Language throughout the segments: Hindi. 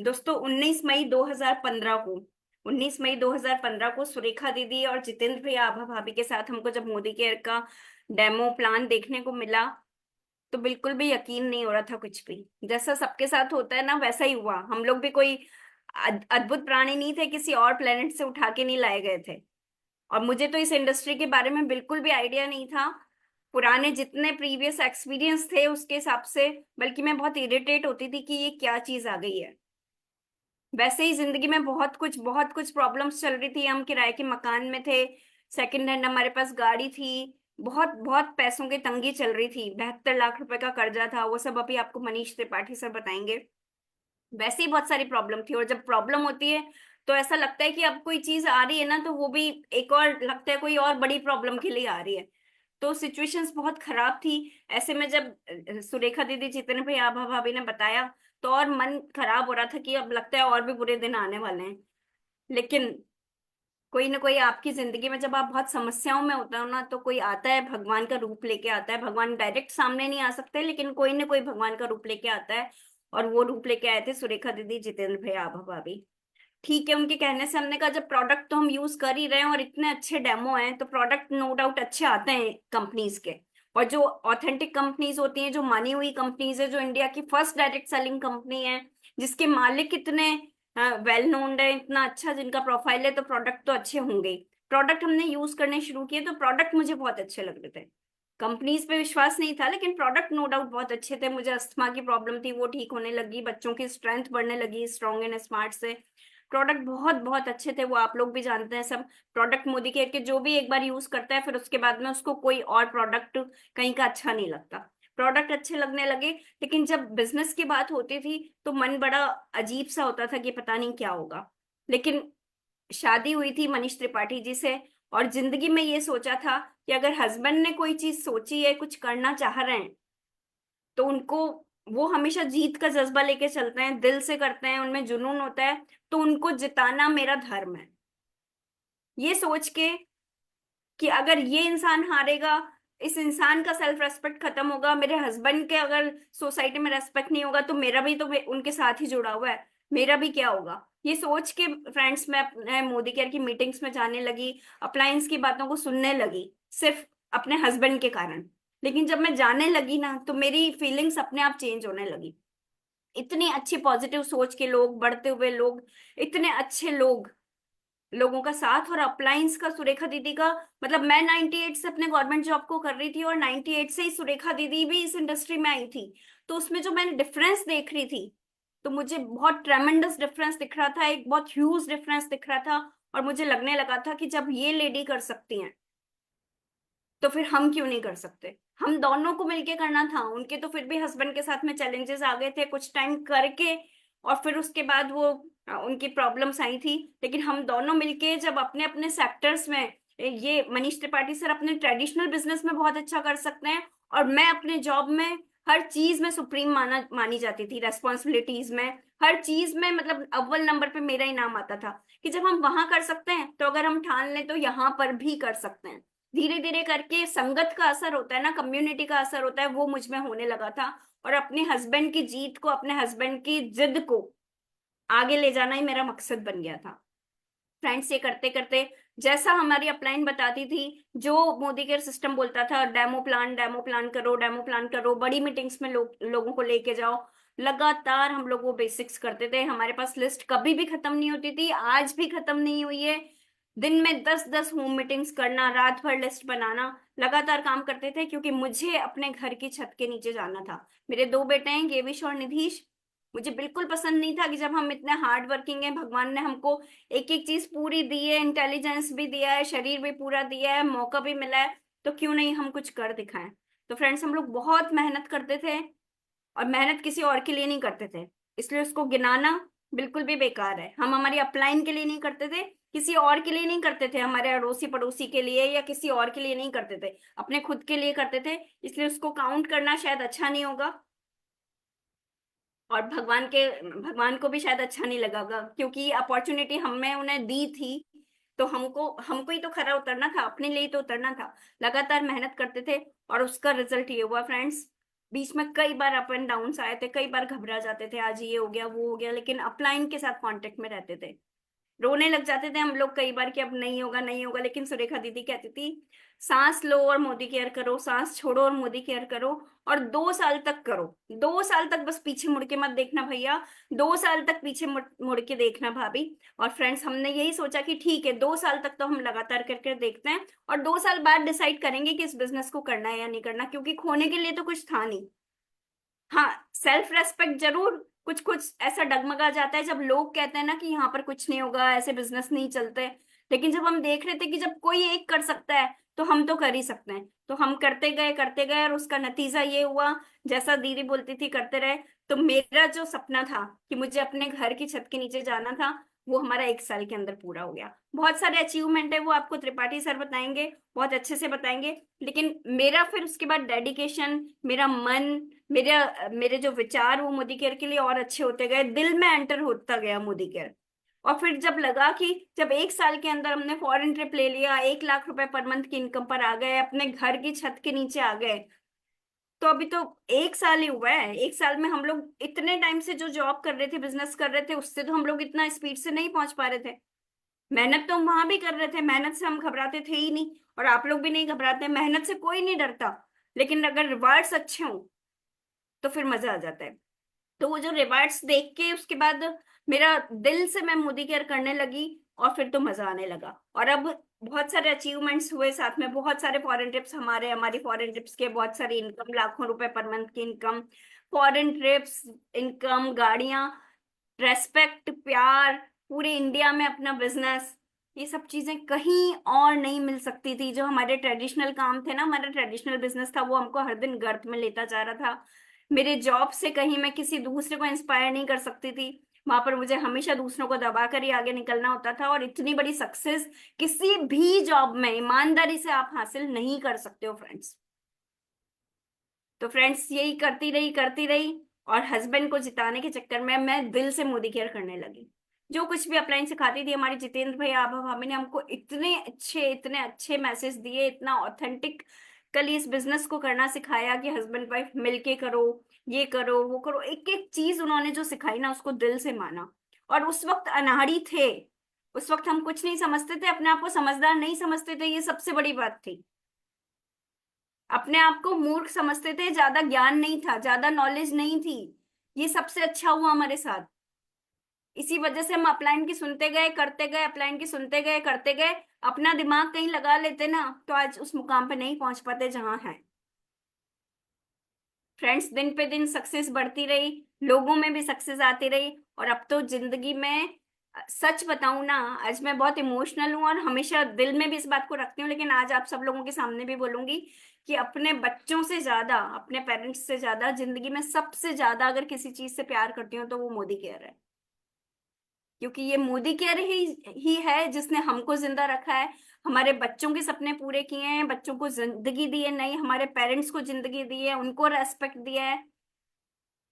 दोस्तों 19 मई 2015 को सुरेखा दीदी और जितेंद्र भैया आभा भाभी के साथ हमको जब मोदी केयर का डेमो प्लान देखने को मिला, तो बिल्कुल भी यकीन नहीं हो रहा था कुछ भी। जैसा सबके साथ होता है ना, वैसा ही हुआ। हम लोग भी कोई अद्भुत प्राणी नहीं थे, किसी और प्लेनेट से उठा के नहीं लाए गए थे। और मुझे तो इस इंडस्ट्री के बारे में बिल्कुल भी आइडिया नहीं था। पुराने जितने प्रीवियस एक्सपीरियंस थे उसके हिसाब से, बल्कि मैं बहुत इरिटेट होती थी कि ये क्या चीज आ गई है। वैसे ही जिंदगी में बहुत कुछ प्रॉब्लम्स चल रही थी। हम किराए के मकान में थे, सेकंड हैंड हमारे पास गाड़ी थी, बहुत बहुत पैसों की तंगी चल रही थी, 72 लाख रुपए का कर्जा था। वो सब अभी आपको मनीष त्रिपाठी सर बताएंगे। वैसे ही बहुत सारी प्रॉब्लम थी, और जब प्रॉब्लम होती है तो ऐसा लगता है कि अब कोई चीज आ रही है ना, तो वो भी एक और लगता है कोई और बड़ी प्रॉब्लम के लिए आ रही है। तो सिचुएशंस बहुत खराब थी। ऐसे में जब सुरेखा दीदी जितने भी आभा भाभी ने बताया, तो और मन खराब हो रहा था कि अब लगता है और भी बुरे दिन आने वाले हैं। लेकिन कोई ना कोई आपकी जिंदगी में जब आप बहुत समस्याओं में होते हो ना, तो कोई आता है, भगवान का रूप लेके आता है। भगवान डायरेक्ट सामने नहीं आ सकते, लेकिन कोई ना कोई भगवान का रूप लेके आता है। और वो रूप लेके आए थे सुरेखा दीदी, जितेंद्र भैया, आभा भाभी। ठीक है, उनके कहने से हमने कहा जब प्रोडक्ट तो हम यूज कर ही रहे हैं और इतने अच्छे डेमो हैं, तो प्रोडक्ट नो डाउट अच्छे आते हैं कंपनीज के। और जो ऑथेंटिक कंपनीज होती हैं, जो मानी हुई कंपनीज है, जो इंडिया की फर्स्ट डायरेक्ट सेलिंग कंपनी है, जिसके मालिक इतने वेल नोन है, इतना अच्छा जिनका प्रोफाइल है, तो प्रोडक्ट तो अच्छे होंगे ही। प्रोडक्ट हमने यूज करने शुरू किए तो प्रोडक्ट मुझे बहुत अच्छे लग रहे थे। कंपनीज पे विश्वास नहीं था, लेकिन प्रोडक्ट नो डाउट बहुत अच्छे थे। मुझे अस्थमा की प्रॉब्लम थी, वो ठीक होने लगी। बच्चों की स्ट्रेंथ बढ़ने लगी स्ट्रॉन्ग एंड स्मार्ट से। प्रोडक्ट बहुत बहुत अच्छे थे, वो आप लोग भी जानते हैं सब। प्रोडक्ट मोदी केयर के जो भी एक बार यूज करता है, फिर उसके बाद में उसको कोई और प्रोडक्ट कहीं का अच्छा नहीं लगता। प्रोडक्ट अच्छे लगने लगे। लेकिन जब बिजनेस की बात होती थी, तो मन बड़ा अजीब सा होता था कि पता नहीं क्या होगा। लेकिन शादी हुई थी मनीष त्रिपाठी जी से, और जिंदगी में ये सोचा था कि अगर हस्बैंड ने कोई चीज सोची है, कुछ करना चाह रहे हैं, तो उनको, वो हमेशा जीत का जज्बा लेके चलते हैं, दिल से करते हैं, उनमें जुनून होता है। तो उनको जिताना मेरा धर्म है, ये सोच के कि अगर ये इंसान हारेगा, इस इंसान का सेल्फ रेस्पेक्ट खत्म होगा। मेरे हस्बैंड के अगर सोसाइटी में रेस्पेक्ट नहीं होगा, तो मेरा भी तो उनके साथ ही जुड़ा हुआ है, मेरा भी क्या होगा। ये सोच के फ्रेंड्स, मैं अपने मोदी केयर की मीटिंग्स में जाने लगी, अप्लायंस की बातों को सुनने लगी, सिर्फ अपने हस्बैंड के कारण। लेकिन जब मैं जाने लगी ना, तो मेरी फीलिंग्स अपने आप चेंज होने लगी। इतनी अच्छी पॉजिटिव सोच के लोग, बढ़ते हुए लोग, इतने अच्छे लोग, लोगों का साथ। और अप्लायंस का सुरेखा दीदी का, मतलब मैं 98 से अपने गवर्नमेंट जॉब को कर रही थी, और 98 से ही सुरेखा दीदी भी इस इंडस्ट्री में आई थी। तो उसमें जो मैंने डिफरेंस देख रही थी, तो मुझे बहुत ट्रेमेंडस डिफरेंस दिख रहा था, एक बहुत ह्यूज डिफरेंस दिख रहा था। और मुझे लगने लगा था कि जब ये लेडी कर सकती हैं, तो फिर हम क्यों नहीं कर सकते। हम दोनों को मिलके करना था। उनके तो फिर भी हस्बैंड के साथ में चैलेंजेस आ गए थे कुछ टाइम करके, और फिर उसके बाद वो उनकी प्रॉब्लम्स आई थी। लेकिन हम दोनों मिलके जब अपने अपने सेक्टर्स में, ये मनीष त्रिपाठी सर अपने ट्रेडिशनल बिजनेस में बहुत अच्छा कर सकते हैं, और मैं अपने जॉब में हर चीज में सुप्रीम मानी जाती थी, रेस्पॉन्सिबिलिटीज में, हर चीज में, मतलब अव्वल नंबर पे मेरा ही नाम आता था। कि जब हम वहां कर सकते हैं, तो अगर हम ठान लें तो यहाँ पर भी कर सकते हैं। धीरे धीरे करके संगत का असर होता है ना, कम्युनिटी का असर होता है, वो मुझ में होने लगा था। और अपने हस्बैंड की जीत को, अपने हस्बैंड की जिद को आगे ले जाना ही मेरा मकसद बन गया था। फ्रेंड्स, ये करते करते, जैसा हमारी अपलाइन बताती थी, जो मोदी केयर सिस्टम बोलता था, डेमो प्लान करो, डेमो प्लान करो, बड़ी मीटिंग्स में लोगों को लेके जाओ, लगातार हम लोग वो बेसिक्स करते थे। हमारे पास लिस्ट कभी भी खत्म नहीं होती थी, आज भी खत्म नहीं हुई है। दिन में 10-10 होम मीटिंग्स करना, रात भर लिस्ट बनाना, लगातार काम करते थे, क्योंकि मुझे अपने घर की छत के नीचे जाना था। मेरे दो बेटे हैं, गेविश और निधीश। मुझे बिल्कुल पसंद नहीं था कि जब हम इतने हार्ड वर्किंग हैं, भगवान ने हमको एक एक चीज पूरी दी है, इंटेलिजेंस भी दिया है, शरीर भी पूरा दिया है, मौका भी मिला है, तो क्यों नहीं हम कुछ कर दिखाएं। तो फ्रेंड्स, हम लोग बहुत मेहनत करते थे, और मेहनत किसी और के लिए नहीं करते थे, इसलिए उसको गिनाना बिल्कुल भी बेकार है। हम हमारी अपलाइन के लिए नहीं करते थे, किसी और के लिए नहीं करते थे, हमारे अड़ोसी पड़ोसी के लिए या किसी और के लिए नहीं करते थे, अपने खुद के लिए करते थे। इसलिए उसको काउंट करना शायद अच्छा नहीं होगा, और भगवान को भी शायद अच्छा नहीं लगेगा, क्योंकि अपॉर्चुनिटी हमें उन्हें दी थी। तो हमको हमको ही तो खरा उतरना था, अपने लिए ही तो उतरना था। लगातार मेहनत करते थे, और उसका रिजल्ट ये हुआ फ्रेंड्स। बीच में कई बार अप एंड डाउन आए थे, कई बार घबरा जाते थे, आज ये हो गया वो हो गया, लेकिन अपलाइन के साथ कांटेक्ट में रहते थे। रोने लग जाते थे हम लोग कई बार कि अब नहीं होगा नहीं होगा, लेकिन सुरेखा दीदी कहती थी सांस लो और मोदी केयर करो, सांस छोड़ो और मोदी केयर करो, और 2 साल तक करो। 2 साल तक बस पीछे मुड़ के मत देखना भैया, 2 साल तक पीछे मुड़ के देखना भाभी। और फ्रेंड्स, हमने यही सोचा कि ठीक है, 2 साल तक तो हम लगातार करके देखते हैं, और 2 साल बाद डिसाइड करेंगे कि इस बिजनेस को करना है या नहीं करना, क्योंकि खोने के लिए तो कुछ था नहीं। हाँ, सेल्फ रेस्पेक्ट जरूर कुछ कुछ ऐसा डगमगा जाता है जब लोग कहते हैं ना कि यहाँ पर कुछ नहीं होगा, ऐसे बिजनेस नहीं चलते। लेकिन जब हम देख रहे थे कि जब कोई एक कर सकता है तो हम तो कर ही सकते हैं, तो हम करते गए और उसका नतीजा ये हुआ, जैसा दीदी बोलती थी करते रहे। तो मेरा जो सपना था कि मुझे अपने घर की छत के नीचे जाना था, वो हमारा 1 साल के अंदर पूरा हो गया। बहुत सारे अचीवमेंट है, वो आपको त्रिपाठी सर बताएंगे, बहुत अच्छे से बताएंगे। लेकिन मेरा फिर उसके बाद डेडिकेशन, मेरा मन, मेरे मेरे जो विचार वो मोदी केयर के लिए और अच्छे होते गए, दिल में एंटर होता गया मोदी केयर। और फिर जब लगा कि जब 1 साल के अंदर हमने फॉरेन ट्रिप ले लिया, 1 लाख रुपए पर मंथ की इनकम पर आ गए, अपने घर की छत के नीचे आ गए, तो अभी तो 1 साल ही हुआ है। 1 साल में हम लोग इतने टाइम से जो जॉब कर रहे थे, बिजनेस कर रहे थे, उससे तो हम लोग इतना स्पीड से नहीं पहुंच पा रहे थे। मेहनत तो हम वहां भी कर रहे थे, मेहनत से हम घबराते थे ही नहीं, और आप लोग भी नहीं घबराते, मेहनत से कोई नहीं डरता। लेकिन अगर रिवार्ड्स अच्छे हों तो फिर मजा आ जाता है। तो वो जो रिवार्ड्स देख के उसके बाद मेरा दिल से मैं मोदी केयर करने लगी, और फिर तो मजा आने लगा। और अब बहुत सारे अचीवमेंट्स हुए साथ में, बहुत सारे फॉरेन ट्रिप्स, हमारी फॉरेन ट्रिप्स के बहुत सारी इनकम, लाखों रुपए पर मंथ की इनकम, फॉरेन ट्रिप्स, इनकम, गाड़ियां, रेस्पेक्ट, प्यार, पूरे इंडिया में अपना बिजनेस, ये सब चीजें कहीं और नहीं मिल सकती थी। जो हमारे ट्रेडिशनल काम थे ना, हमारा ट्रेडिशनल बिजनेस था, वो हमको हर दिन गर्त में लेता जा रहा था। मेरे जॉब से कहीं मैं किसी दूसरे को इंस्पायर नहीं कर सकती थी, वहां पर मुझे हमेशा दूसरों को दबा कर ही आगे निकलना होता था। और इतनी बड़ी सक्सेस किसी भी जॉब में ईमानदारी से आप हासिल नहीं कर सकते हो फ्रेंड्स। तो फ्रेंड्स, यही करती रही, और हस्बैंड को जिताने के चक्कर में मैं दिल से मोदी केयर करने लगी। जो कुछ भी अपलाइन सिखाती थी हमारी जितेंद्र भैया, आभा भाभी ने हमको इतने अच्छे मैसेज दिए, इतना ऑथेंटिक कल इस बिजनेस को करना सिखाया कि हस्बैंड वाइफ मिलके करो, ये करो वो करो, एक एक चीज उन्होंने जो सिखाई ना, उसको दिल से माना। और उस वक्त अनाड़ी थे, उस वक्त हम कुछ नहीं समझते थे, अपने आप को समझदार नहीं समझते थे, ये सबसे बड़ी बात थी। अपने आप को मूर्ख समझते थे, ज्यादा ज्ञान नहीं था, ज्यादा नॉलेज नहीं थी। ये सबसे अच्छा हुआ हमारे साथ। इसी वजह से हम अपलाइन की सुनते गए करते गए, अपलाइन की सुनते गए करते गए, अपना दिमाग कहीं लगा लेते ना, तो आज उस मुकाम पे नहीं पहुंच पाते जहां हैं। फ्रेंड्स, दिन पे दिन सक्सेस बढ़ती रही, लोगों में भी सक्सेस आती रही, और अब तो जिंदगी में सच बताऊं ना, आज मैं बहुत इमोशनल हूं और हमेशा दिल में भी इस बात को रखती हूँ, लेकिन आज आप सब लोगों के सामने भी बोलूंगी कि अपने बच्चों से ज्यादा, अपने पेरेंट्स से ज्यादा, जिंदगी में सबसे ज्यादा अगर किसी चीज से प्यार करती हूँ तो वो मोदी केयर है। क्योंकि ये मोदी केयर ही है जिसने हमको जिंदा रखा है, हमारे बच्चों के सपने पूरे किए हैं, बच्चों को जिंदगी दी है, नहीं हमारे पेरेंट्स को जिंदगी दी है, उनको रेस्पेक्ट दिया है।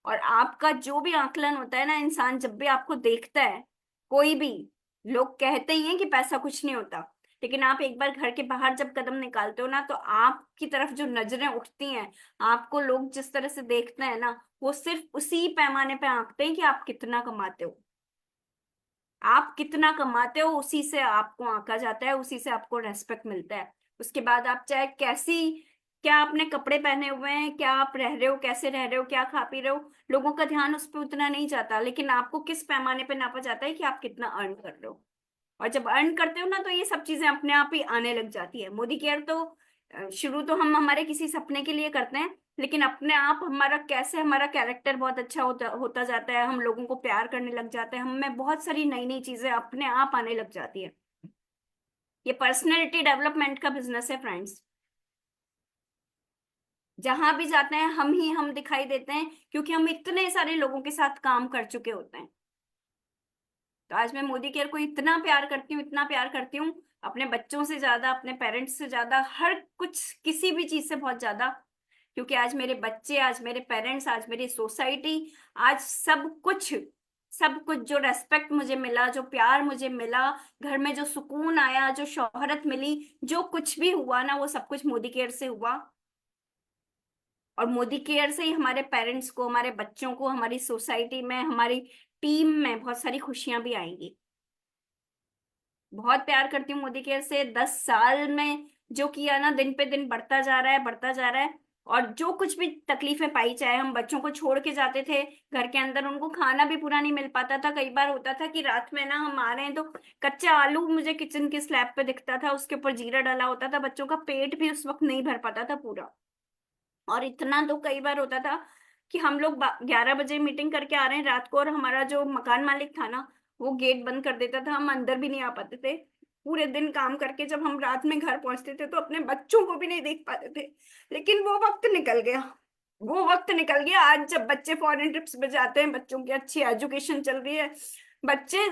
और आपका जो भी आकलन होता है ना, इंसान जब भी आपको देखता है, कोई भी, लोग कहते ही हैं कि पैसा कुछ नहीं होता, लेकिन आप एक बार घर के बाहर जब कदम निकालते हो ना, तो आपकी तरफ जो नजरें उठती हैं, आपको लोग जिस तरह से देखते हैं ना, वो सिर्फ उसी पैमाने पे आंकते हैं कि आप कितना कमाते हो। आप कितना कमाते हो उसी से आपको आंका जाता है, उसी से आपको रेस्पेक्ट मिलता है। उसके बाद आप चाहे कैसी, क्या आपने कपड़े पहने हुए हैं, क्या आप रह रहे हो, कैसे रह रहे हो, क्या खा पी रहे हो, लोगों का ध्यान उस पर उतना नहीं जाता, लेकिन आपको किस पैमाने पे नापा जाता है कि आप कितना अर्न कर रहे हो। और जब अर्न करते हो ना, तो ये सब चीजें अपने आप ही आने लग जाती है। मोदी केयर तो शुरू तो हम हमारे किसी सपने के लिए करते हैं, लेकिन अपने आप हमारा कैसे, हमारा कैरेक्टर बहुत अच्छा होता होता जाता है, हम लोगों को प्यार करने लग जाते हैं, हमें बहुत सारी नई नई चीजें अपने आप आने लग जाती है। ये पर्सनैलिटी डेवलपमेंट का बिजनेस है फ्रेंड्स। जहां भी जाते हैं हम ही हम दिखाई देते हैं, क्योंकि हम इतने सारे लोगों के साथ काम कर चुके होते हैं। तो आज मैं मोदी केयर को इतना प्यार करती हूँ, इतना प्यार करती हूँ, अपने बच्चों से ज्यादा, अपने पेरेंट्स से ज्यादा, हर कुछ किसी भी चीज से बहुत ज्यादा। क्योंकि आज मेरे बच्चे, आज मेरे पेरेंट्स, आज मेरी सोसाइटी, आज सब कुछ जो रेस्पेक्ट मुझे मिला, जो प्यार मुझे मिला, घर में जो सुकून आया, जो शोहरत मिली, जो कुछ भी हुआ ना, वो सब कुछ मोदी केयर से हुआ। और मोदी केयर से ही हमारे पेरेंट्स को, हमारे बच्चों को, हमारी सोसाइटी में, हमारी टीम में बहुत सारी खुशियां भी आएंगी। बहुत प्यार करती हूँ मोदी केयर से। 10 साल में जो किया ना, दिन पे दिन बढ़ता जा रहा है, बढ़ता जा रहा है। और जो कुछ भी तकलीफें पाई, चाहे हम बच्चों को छोड़ के जाते थे घर के अंदर, उनको खाना भी पूरा नहीं मिल पाता था। कई बार होता था कि रात में ना हम आ रहे हैं तो कच्चा आलू मुझे किचन के स्लैब पे दिखता था, उसके ऊपर जीरा डाला होता था, बच्चों का पेट भी उस वक्त नहीं भर पाता था पूरा। और इतना तो कई बार होता था कि हम लोग 11 बजे मीटिंग करके आ रहे हैं रात को, और हमारा जो मकान मालिक था ना, वो गेट बंद कर देता था, हम अंदर भी नहीं आ पाते थे। पूरे दिन काम करके जब हम रात में घर पहुंचते थे तो अपने बच्चों को भी नहीं देख पाते थे। लेकिन वो वक्त निकल गया। वो वक्त निकल गया। आज जब बच्चे फॉरेन ट्रिप्स पे जाते हैं, बच्चों की अच्छी एजुकेशन चल रही है, बच्चे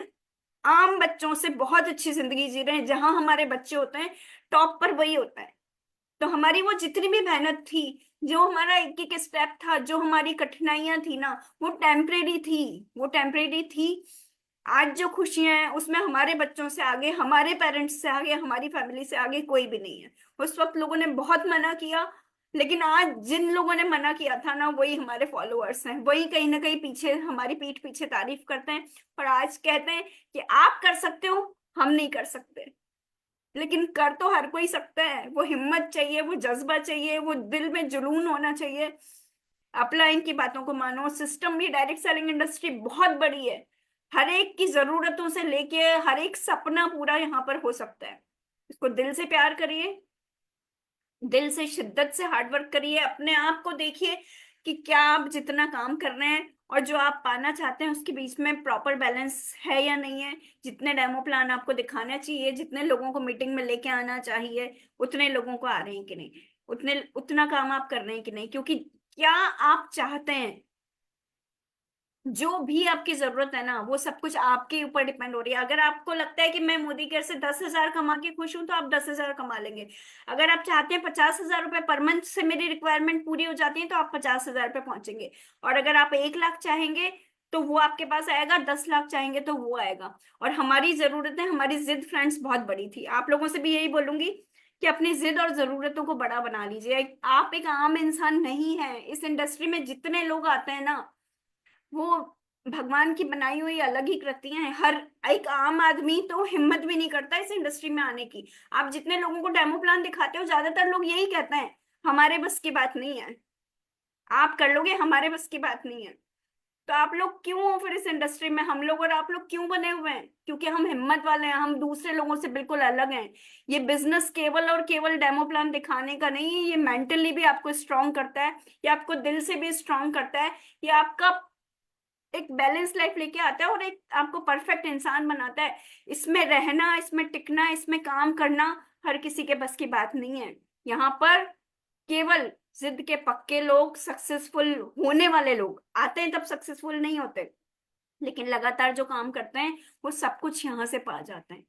आम बच्चों से बहुत अच्छी जिंदगी जी रहे हैं। जहां हमारे बच्चे होते हैं, टॉप पर वही होता है। तो हमारी वो जितनी भी मेहनत थी, जो हमारा एक एक स्टेप था, जो हमारी कठिनाइयां थी ना, वो टेम्परेरी थी। वो टेम्परेरी थी। आज जो खुशियां हैं उसमें हमारे बच्चों से आगे, हमारे पेरेंट्स से आगे, हमारी फैमिली से आगे कोई भी नहीं है। उस वक्त लोगों ने बहुत मना किया, लेकिन आज जिन लोगों ने मना किया था ना, वही हमारे फॉलोअर्स हैं, वही कहीं ना कहीं पीछे, हमारी पीठ पीछे तारीफ करते हैं। और आज कहते हैं कि आप कर सकते हो, हम नहीं कर सकते। लेकिन कर तो हर कोई सकता है। वो हिम्मत चाहिए, वो जज्बा चाहिए, वो दिल में जुनून होना चाहिए। अपलाइन की बातों को मानो। सिस्टम भी, डायरेक्ट सेलिंग इंडस्ट्री बहुत बड़ी है। हर एक की जरूरतों से लेके हर एक सपना पूरा यहाँ पर हो सकता है। इसको दिल से प्यार करिए, दिल से शिद्दत से हार्डवर्क करिए, अपने आप को देखिए कि क्या आप जितना काम कर रहे हैं और जो आप पाना चाहते हैं उसके बीच में प्रॉपर बैलेंस है या नहीं है। जितने डेमो प्लान आपको दिखाना चाहिए, जितने लोगों को मीटिंग में लेके आना चाहिए, उतने लोगों को आ रहे हैं कि नहीं, उतने उतना काम आप कर रहे हैं कि नहीं। क्योंकि क्या आप चाहते हैं, जो भी आपकी जरूरत है ना, वो सब कुछ आपके ऊपर डिपेंड हो रही है। अगर आपको लगता है कि मैं मोदी केयर से 10,000 कमा के खुश हूं, तो आप 10,000 कमा लेंगे। अगर आप चाहते हैं 50,000 रुपए पर मंथ से मेरी रिक्वायरमेंट पूरी हो जाती है, तो आप 50,000 पे पहुंचेंगे। और अगर आप 1 लाख चाहेंगे तो वो आपके पास आएगा, 10 लाख चाहेंगे तो वो आएगा। और हमारी जरूरतें, हमारी जिद फ्रेंड्स बहुत बड़ी थी। आप लोगों से भी यही बोलूंगी कि अपनी जिद और जरूरतों को बड़ा बना लीजिए। आप एक आम इंसान नहीं है। इस इंडस्ट्री में जितने लोग आते हैं ना, वो भगवान की बनाई हुई अलग ही कृतियां हैं। हर एक आम आदमी तो हिम्मत भी नहीं करता इस इंडस्ट्री में आने की। आप जितने लोगों को डेमो प्लान दिखाते हो, ज्यादातर लोग यही कहते हैं, हमारे बस की बात नहीं है, आप कर लोगे, हमारे बस की बात नहीं है। तो आप लोग क्यों हो फिर इस इंडस्ट्री में? हम लोग और आप लोग क्यों बने हुए हैं? क्योंकि हम हिम्मत वाले हैं, हम दूसरे लोगों से बिल्कुल अलग हैं। ये बिजनेस केवल और केवल डेमो प्लान दिखाने का नहीं है, ये मेंटली भी आपको स्ट्रांग करता है, ये आपको दिल से भी स्ट्रांग करता है। ये आपका एक बैलेंस लाइफ लेके आता है और एक आपको परफेक्ट इंसान बनाता है। इसमें रहना, इसमें टिकना, इसमें काम करना हर किसी के बस की बात नहीं है। यहाँ पर केवल जिद के पक्के लोग, सक्सेसफुल होने वाले लोग आते हैं, तब सक्सेसफुल नहीं होते। लेकिन लगातार जो काम करते हैं, वो सब कुछ यहाँ से पा जाते हैं।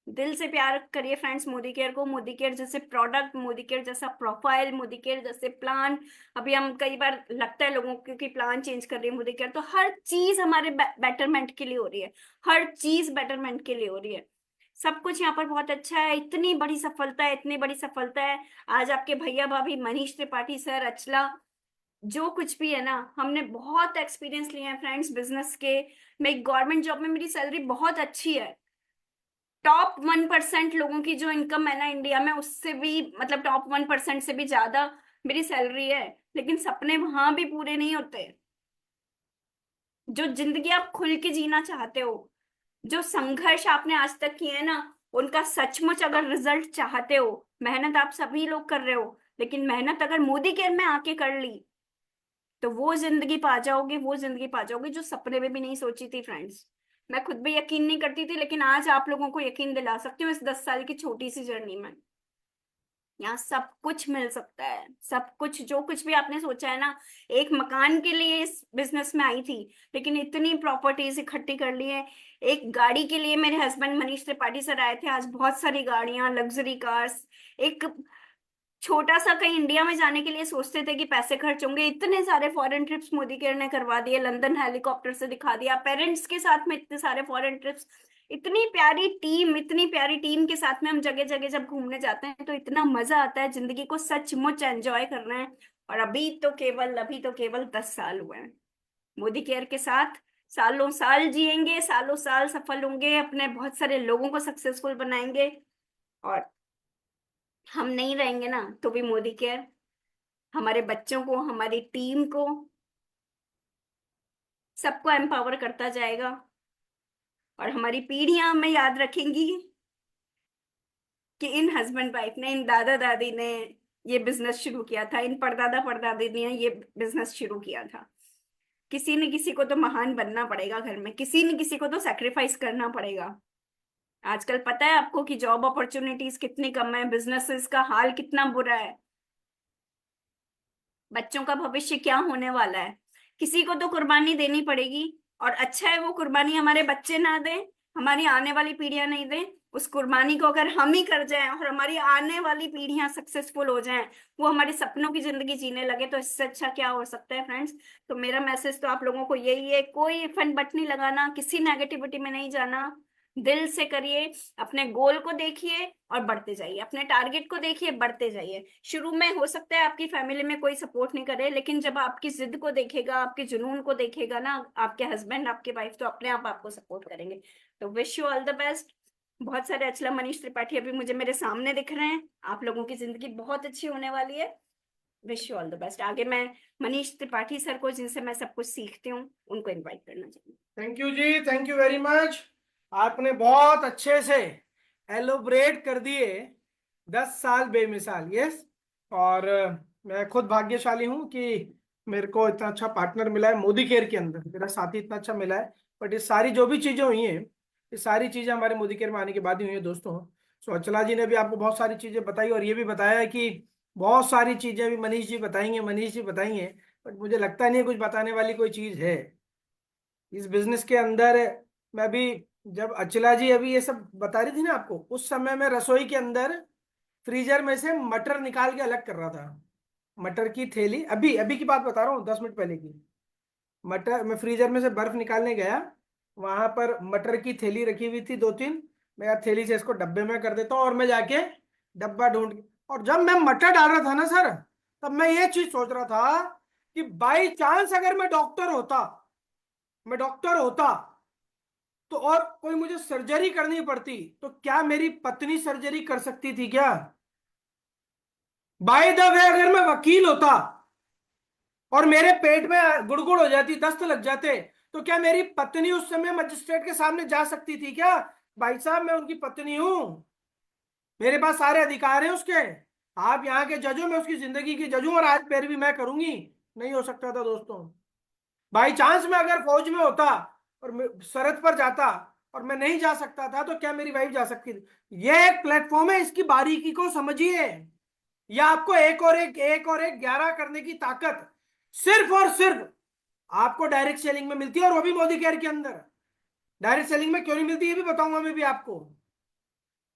दिल से प्यार करिए फ्रेंड्स मोदी केयर को। मोदी केयर जैसे प्रोडक्ट, मोदी केयर जैसा प्रोफाइल, मोदी केयर जैसे प्लान। अभी हम कई बार लगता है लोगों को कि प्लान चेंज कर रही है मोदी केयर, तो हर चीज हमारे बेटरमेंट के लिए हो रही है। हर चीज बेटरमेंट के लिए हो रही है। सब कुछ यहाँ पर बहुत अच्छा है। इतनी बड़ी सफलता है, इतनी बड़ी सफलता है। आज आपके भैया भाभी मनीष त्रिपाठी सर, अचला, जो कुछ भी है ना, हमने बहुत एक्सपीरियंस लिए हैं फ्रेंड्स बिजनेस के। मैं एक गवर्नमेंट जॉब में, मेरी सैलरी बहुत अच्छी है। टॉप 1% लोगों की जो इनकम है ना इंडिया में, उससे भी मतलब टॉप 1% से भी ज्यादा मेरी सैलरी है। लेकिन सपने वहां भी पूरे नहीं होते। जो जिंदगी आप खुल के जीना चाहते हो, जो संघर्ष आपने आज तक किए हैं ना, उनका सचमुच अगर रिजल्ट चाहते हो, मेहनत आप सभी लोग कर रहे हो, लेकिन मेहनत अगर मोदी केयर में आके कर ली, तो वो जिंदगी पा जाओगे, वो जिंदगी पा जाओगे जो सपने में भी नहीं सोची थी फ्रेंड्स। मैं खुद भी यकीन नहीं करती थी, लेकिन आज आप लोगों को यकीन दिला सकती हूँ इस 10 साल की छोटी सी जर्नी में। यहाँ सब कुछ मिल सकता है, सब कुछ, जो कुछ भी आपने सोचा है ना। एक मकान के लिए इस बिजनेस में आई थी, लेकिन इतनी प्रॉपर्टीज इकट्ठी कर ली है। एक गाड़ी के लिए मेरे हस्बैंड मनीष त्रिपाठी सर आए थे, आज बहुत सारी गाड़ियां, लग्जरी कार्स। एक छोटा सा कहीं इंडिया में जाने के लिए सोचते थे कि पैसे खर्च होंगे, इतने सारे फॉरेन ट्रिप्स मोदी केयर ने करवा दिए, लंदन हेलीकॉप्टर से दिखा दिया, पेरेंट्स के साथ में इतने सारे फॉरेन ट्रिप्स। इतनी प्यारी टीम, इतनी प्यारी टीम के साथ में हम जगह जगह जब घूमने जाते हैं तो इतना मजा आता है। जिंदगी को सचमुच एंजॉय करना है, और अभी तो केवल 10 साल हुए हैं मोदी केयर के साथ। सालों साल जिएंगे, सालों साल सफल होंगे, अपने बहुत सारे लोगों को सक्सेसफुल बनाएंगे। और हम नहीं रहेंगे ना तो भी मोदी केयर हमारे बच्चों को, हमारी टीम को, सबको एम्पावर करता जाएगा। और हमारी पीढ़ियां हमें याद रखेंगी कि इन हस्बैंड वाइफ ने, इन दादा दादी ने ये बिजनेस शुरू किया था, इन परदादा परदादी ने ये बिजनेस शुरू किया था। किसी न किसी को तो महान बनना पड़ेगा घर में, किसी न किसी को तो सैक्रिफाइस करना पड़ेगा। आजकल पता है आपको कि जॉब अपॉर्चुनिटीज कितनी कम है, बिजनेसेस का हाल कितना बुरा है, बच्चों का भविष्य क्या होने वाला है। किसी को तो कुर्बानी देनी पड़ेगी। और अच्छा है वो कुर्बानी हमारे बच्चे ना दें, हमारी आने वाली पीढ़ियां नहीं दें। उस कुर्बानी को अगर हम ही कर जाएं और हमारी आने वाली पीढ़ियां सक्सेसफुल हो जाएं, वो हमारे सपनों की जिंदगी जीने लगे, तो इससे अच्छा क्या हो सकता है फ्रेंड्स। तो मेरा मैसेज तो आप लोगों को यही है, कोई फन बट नहीं लगाना, किसी नेगेटिविटी में नहीं जाना, दिल से करिए, अपने गोल को देखिए और बढ़ते जाइए, अपने टारगेट को देखिए, बढ़ते जाइए। शुरू में हो सकता है आपकी फैमिली में कोई सपोर्ट नहीं करे, लेकिन जब आपकी जिद को देखेगा, आपके जुनून को देखेगा ना आपके हस्बैंड, आपके वाइफ, तो अपने आप आपको सपोर्ट करेंगे। तो wish you all the best. बहुत सारे अचला मनीष त्रिपाठी अभी मुझे मेरे सामने दिख रहे हैं, आप लोगों की जिंदगी बहुत अच्छी होने वाली है। Wish you all the best. आगे मैं मनीष त्रिपाठी सर को, जिनसे मैं सब कुछ सीखती हूँ, उनको इन्वाइट करना चाहूंगी। थैंक यू जी, थैंक यू वेरी मच। आपने बहुत अच्छे से एलोब्रेट कर दिए 10 साल बेमिसाल। यस। और मैं खुद भाग्यशाली हूं कि मेरे को इतना अच्छा पार्टनर मिला है मोदी केयर के अंदर, मेरा साथी इतना अच्छा मिला है। बट ये सारी जो भी चीजें हुई हैं, ये सारी चीजें हमारे मोदी केयर में आने के बाद ही हुई है दोस्तों। सो अचला जी ने भी आपको बहुत सारी चीजें बताई और ये भी बताया है कि बहुत सारी चीजें भी मनीष जी बताएंगे, मनीष जी बताएंगे। बट मुझे लगता नहीं है कुछ बताने वाली कोई चीज है इस बिजनेस के अंदर। मैं भी, जब अचला जी अभी ये सब बता रही थी ना आपको, उस समय मैं रसोई के अंदर फ्रीजर में से मटर निकाल के अलग कर रहा था। मटर की थैली, अभी अभी की बात बता रहा हूँ, 10 मिनट पहले की। मटर, मैं फ्रीजर में से बर्फ निकालने गया, वहां पर मटर की थैली रखी हुई थी 2-3। मैं यार थैली से इसको डब्बे में कर देता हूँ, और मैं जाके डब्बा ढूंढ के, और जब मैं मटर डाल रहा था ना सर, तब मैं ये चीज सोच रहा था कि बाई चांस अगर मैं डॉक्टर होता तो, और कोई मुझे सर्जरी करनी पड़ती, तो क्या मेरी पत्नी सर्जरी कर सकती थी क्या? बाय द वे, अगर मैं वकील होता और मेरे पेट में गुड़गुड़ हो जाती, दस्त लग जाते, तो क्या मेरी पत्नी उस समय मजिस्ट्रेट के सामने जा सकती थी क्या? भाई साहब, मैं उनकी पत्नी हूं, मेरे पास सारे अधिकार हैं उसके। आप यहाँ के जज हो, मैं उसकी जिंदगी की जज हूं, और आज पैरवी मैं करूंगी। नहीं हो सकता था दोस्तों। बाई चांस मैं अगर फौज में होता और सरहद पर जाता और मैं नहीं जा सकता था, तो क्या मेरी वाइफ जा सकती थी? ये एक प्लेटफॉर्म है, इसकी बारीकी को समझिए। या आपको एक और एक 11 करने की ताकत सिर्फ और सिर्फ आपको डायरेक्ट सेलिंग में मिलती है, और वो भी मोदी केयर के अंदर। डायरेक्ट सेलिंग में क्यों नहीं मिलती, ये भी बताऊंगा मैं भी आपको।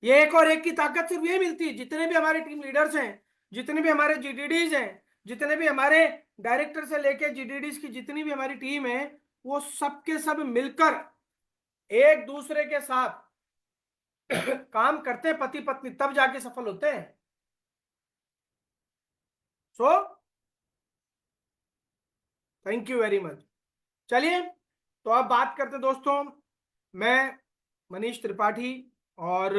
ये एक और एक की ताकत सिर्फ ये मिलती है, जितने भी हमारे टीम लीडर्स हैं, जितने भी हमारे जीडीडीज हैं, जितने भी हमारे डायरेक्टर से लेके जीडीडीज की जितनी भी हमारी टीम है, वो सब के सब मिलकर एक दूसरे के साथ काम करते हैं, पति पत्नी, तब जाके सफल होते हैं। So thank you very much. चलिए, तो अब बात करते दोस्तों। मैं मनीष त्रिपाठी, और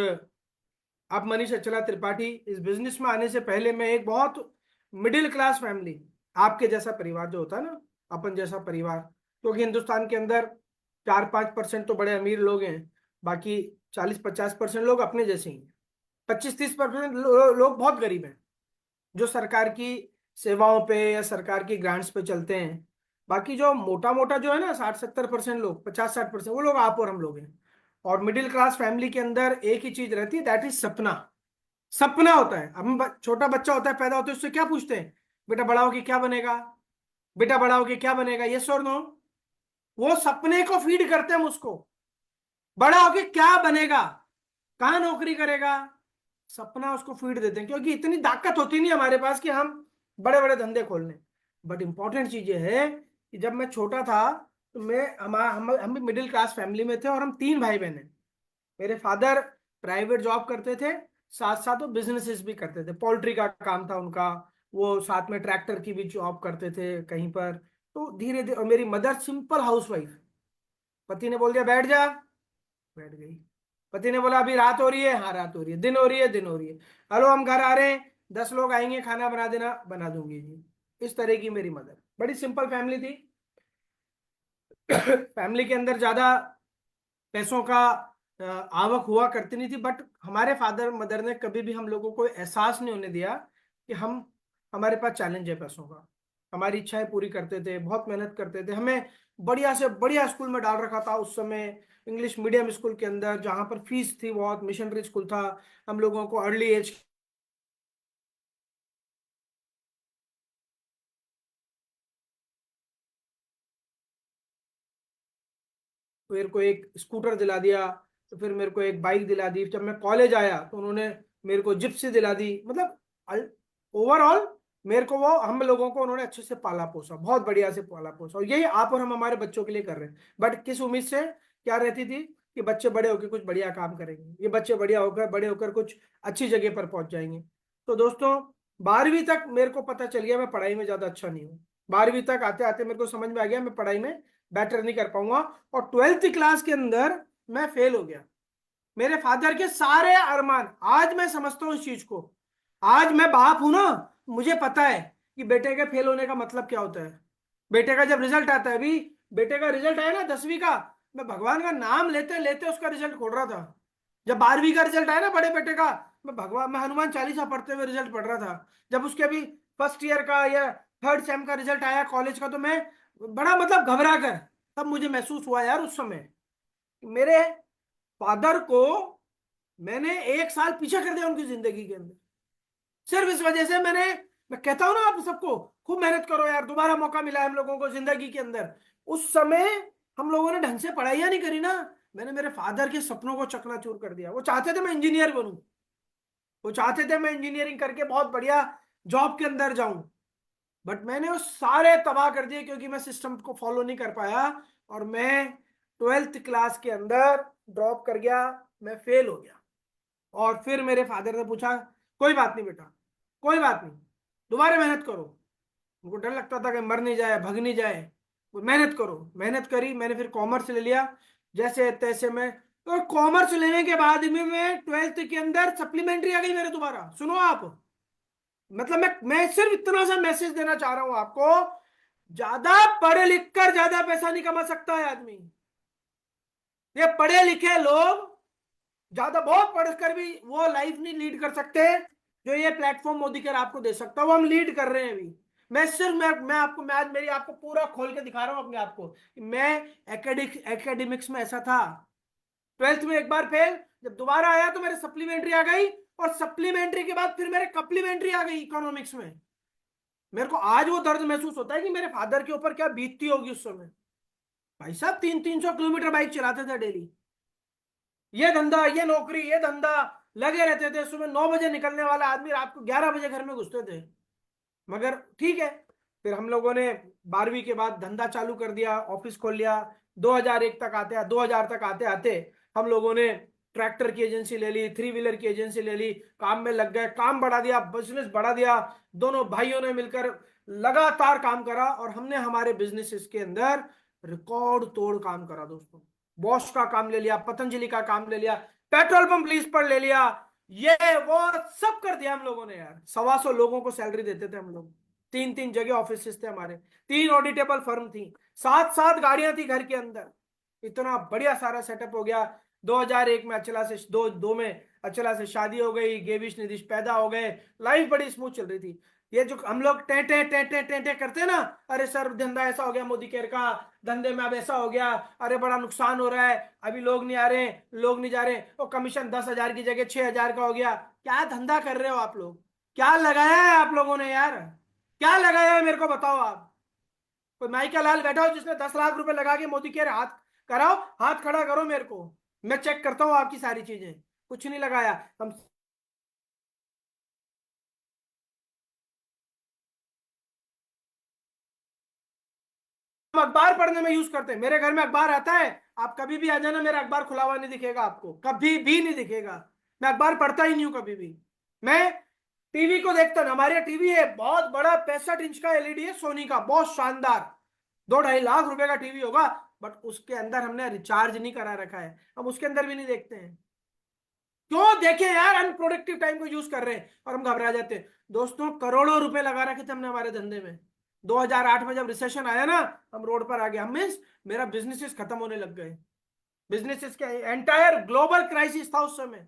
अब मनीष अचला त्रिपाठी, इस बिजनेस में आने से पहले मैं एक बहुत मिडिल क्लास फैमिली, आपके जैसा परिवार जो होता है ना, अपन जैसा परिवार, क्योंकि हिंदुस्तान के अंदर 4-5% तो बड़े अमीर लोग हैं, बाकी 40-50% लोग अपने जैसे ही हैं। 25-30% लोग बहुत गरीब हैं, जो सरकार की सेवाओं पे या सरकार की ग्रांट्स पे चलते हैं। बाकी जो मोटा मोटा जो है ना, 60-70% लोग, 50-60%, वो लोग आप और हम लोग हैं। और मिडिल क्लास फैमिली के अंदर एक ही चीज रहती है, दैट इज सपना। सपना होता है। अब छोटा बच्चा होता है, पैदा होता है, उससे क्या पूछते हैं? बेटा बड़ा होके क्या बनेगा? बेटा बड़ा होके क्या बनेगा? यस और नो? वो सपने को फीड करते हैं हम उसको। बड़ा होके क्या बनेगा, कहाँ नौकरी करेगा, सपना उसको फीड देते हैं, क्योंकि इतनी ताकत होती नहीं हमारे पास कि हम बड़े बड़े धंधे खोल लें। बट इंपॉर्टेंट चीज ये है कि जब मैं छोटा था, तो मैं हम भी मिडिल क्लास फैमिली में थे, और हम 3 भाई बहन हैं। मेरे फादर प्राइवेट जॉब करते थे, साथ साथ वो बिजनेसेस भी करते थे, पोल्ट्री का काम था उनका, वो साथ में ट्रैक्टर की भी जॉब करते थे कहीं पर। तो धीरे धीरे, और मेरी मदर सिंपल हाउसवाइफ। पति ने बोल दिया बैठ जा, बैठ गई। पति ने बोला अभी रात हो रही है, हाँ रात हो रही है, दिन हो रही है, दिन हो रही है, हेलो हम घर आ रहे हैं, 10 लोग आएंगे, खाना बना देना, बना दूंगी जी। इस तरह की मेरी मदर, बड़ी सिंपल फैमिली थी। फैमिली के अंदर ज्यादा पैसों का आवक हुआ करती नहीं थी, बट हमारे फादर मदर ने कभी भी हम लोगों को एहसास नहीं होने दिया कि हम, हमारे पास चैलेंज है पैसों का। हमारी इच्छाएं पूरी करते थे, बहुत मेहनत करते थे। हमें बढ़िया से बढ़िया स्कूल में डाल रखा था उस समय, इंग्लिश मीडियम स्कूल के अंदर, जहाँ पर फीस थी बहुत, मिशनरी स्कूल था। हम लोगों को अर्ली एज, मेरे को एक स्कूटर दिला दिया, तो फिर मेरे को एक बाइक दिला दी। जब मैं कॉलेज आया तो उन्होंने मेरे को जिप्सी दिला दी। मतलब ओवरऑल मेरे को, वो हम लोगों को उन्होंने अच्छे से पाला पोसा, बहुत बढ़िया से पाला पोसा। और यही आप और हम हमारे बच्चों के लिए कर रहे हैं। बट किस उम्मीद से, क्या रहती थी कि बच्चे बड़े होकर कुछ बढ़िया काम करेंगे, ये बच्चे बढ़िया होकर बड़े होकर कुछ अच्छी जगह पर पहुंच जाएंगे। तो दोस्तों, 12वीं तक मेरे को पता चल गया मैं पढ़ाई में ज्यादा अच्छा नहीं हूँ। 12वीं तक आते आते मेरे को समझ में आ गया मैं पढ़ाई में बेटर नहीं कर पाऊंगा। और 12th क्लास के अंदर मैं फेल हो गया। मेरे फादर के सारे अरमान, आज मैं समझता हूँ इस चीज को। आज मैं बाप हूं ना, मुझे पता है कि बेटे के फेल होने का मतलब क्या होता है। बेटे का जब रिजल्ट आता है, अभी बेटे का रिजल्ट आया ना 10वीं का, मैं भगवान का नाम लेते लेते उसका रिजल्ट खोल रहा था। जब 12वीं का रिजल्ट आया ना बड़े बेटे का, मैं हनुमान चालीसा पढ़ते हुए रिजल्ट पढ़ रहा था। जब उसके अभी फर्स्ट ईयर का या थर्ड सेम का रिजल्ट आया कॉलेज का, तो मैं बड़ा मतलब घबरा कर, तब मुझे महसूस हुआ यार उस समय मेरे फादर को मैंने 1 साल पीछे कर दिया उनकी जिंदगी के अंदर, सिर्फ इस वजह से। मैं कहता हूं ना आप सबको, खूब मेहनत करो यार, दोबारा मौका मिला है हम लोगों को जिंदगी के अंदर। उस समय हम लोगों ने ढंग से पढ़ाई नहीं करी ना, मैंने मेरे फादर के सपनों को चकनाचूर कर दिया। वो चाहते थे मैं इंजीनियर बनूं, वो चाहते थे मैं इंजीनियरिंग करके बहुत बढ़िया जॉब के अंदर जाऊं, बट मैंने वो सारे तबाह कर दिए क्योंकि मैं सिस्टम को फॉलो नहीं कर पाया। और मैं 12th क्लास के अंदर ड्रॉप कर गया, मैं फेल हो गया। और फिर मेरे फादर ने पूछा कोई बात नहीं बेटा, कोई बात नहीं, दोबारा मेहनत करो। उनको डर लगता था कि मर नहीं जाए, भग नहीं जाए। वो मेहनत करो, मेहनत करी। मैंने फिर कॉमर्स ले लिया जैसे तैसे मैं। और कॉमर्स लेने के बाद में मैं 12th के अंदर सप्लीमेंट्री आ गई मेरे दोबारा। सुनो आप, मतलब मैं सिर्फ इतना सा मैसेज देना चाह रहा हूं आपको, ज्यादा पढ़े लिख कर ज्यादा पैसा नहीं कमा सकता है आदमी। ये पढ़े लिखे लोग ज्यादा बहुत पढ़कर भी वो लाइफ नहीं लीड कर सकते जो ये प्लेटफॉर्म मोदी कर आपको दे सकता है। वो हम लीड कर रहे हैं अभी। मैं आपको, मैं आज मेरी आपको पूरा खोल के दिखा रहा हूं अपने आप को कि मैं एकेडमिक्स में ऐसा था। 12th में एक बार फेल, जब दोबारा आया तो मेरे सप्लीमेंट्री आ गई, और सप्लीमेंट्री के बाद फिर मेरे कप्लीमेंट्री आ गई इकोनॉमिक्स में। मेरे को आज वो दर्द महसूस होता है कि मेरे फादर के ऊपर क्या बीतती होगी उस समय। भाई साहब 300-300 किलोमीटर बाइक चलाते थे डेली, ये धंधा ये नौकरी ये धंधा, लगे रहते थे। सुबह 9 बजे निकलने वाला आदमी रात को 11 बजे घर में घुसते थे। मगर ठीक है, फिर हम लोगों ने 12वीं के बाद धंधा चालू कर दिया, ऑफिस खोल लिया। 2001 तक आते, 2000 तक आते आते हम लोगों ने ट्रैक्टर की एजेंसी ले ली, 3 व्हीलर की एजेंसी ले ली, काम में लग गए, काम बढ़ा दिया, बिजनेस बढ़ा दिया। दोनों भाइयों ने मिलकर लगातार काम करा, और हमने हमारे बिजनेसेस के अंदर रिकॉर्ड तोड़ काम करा दोस्तों। बॉश का काम ले लिया, पतंजलि का काम ले लिया, पेट्रोल पंप लीज पर ले लिया, ये वो सब कर दिया हम लोगों ने यार। 125 लोगों को सैलरी देते थे हम लोग, 3-3 जगह ऑफिस थे हमारे, 3 ऑडिटेबल फर्म थी, 7-7 गाड़ियां थी घर के अंदर। इतना बढ़िया सारा सेटअप हो गया। 2001 में अचला से दो में अचला से शादी हो गई, गेविश निधिश पैदा हो गए, लाइफ बड़ी स्मूथ चल रही थी। ये जो हम लोग टे टे टे टे टे टे करते हैं ना, अरे सर धंधा ऐसा हो गया मोदी केयर का, धंधे में अब ऐसा हो गया, अरे बड़ा नुकसान हो रहा है, अभी लोग नहीं आ रहे, लोग नहीं जा रहे, वो कमीशन 10,000 की जगह 6,000 का हो गया। क्या धंधा कर रहे हो आप लोग? क्या लगाया है आप लोगों ने यार? क्या लगाया है मेरे को बताओ आप। कोई माई का लाल बैठा हो जिसने 10 लाख रुपए लगा के मोदी केयर हाथ कराओ, हाथ खड़ा करो मेरे को, मैं चेक करता हूँ आपकी सारी चीजें। कुछ नहीं लगाया। हम अखबार पढ़ने में यूज करते हैं, मेरे घर में अखबार आता है, आप कभी भी आ जाना, मेरा अखबार खुला हुआ नहीं दिखेगा आपको, कभी भी नहीं दिखेगा। मैं अखबार पढ़ता ही नहीं हूं कभी भी। मैं टीवी को देखता हूं, हमारे यहाँ टीवी है बहुत बड़ा, 65 इंच का एलईडी है सोनी का, बहुत शानदार, 2-2.5 लाख रुपए का टीवी होगा। बट उसके अंदर हमने रिचार्ज नहीं करा रखा है, हम उसके अंदर भी नहीं देखते हैं। क्यों देखें यार, अनप्रोडक्टिव टाइम को यूज कर रहे हैं और हम घबरा जाते हैं। दोस्तों करोड़ों रुपए लगा रखे थे हमने हमारे धंधे में। 2008 में जब रिसेशन आया ना, हम रोड पर आ गए, हम मीन्स मेरा बिजनेसेस खत्म होने लग गए। बिजनेसेस के एंटायर ग्लोबल क्राइसिस था उस समय।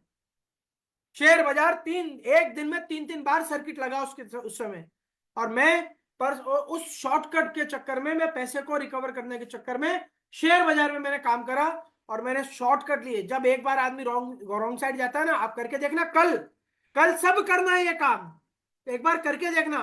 शेयर बाजार एक दिन में 3-3 बार सर्किट लगा उसके उस समय। और मैं पर उस शॉर्टकट के चक्कर में, मैं पैसे को रिकवर करने के चक्कर में शेयर बाजार में मैंने काम करा और मैंने शॉर्टकट लिए। जब एक बार आदमी रॉन्ग साइड जाता है ना, आप करके देखना, कल कल सब करना है ये काम, एक बार करके देखना,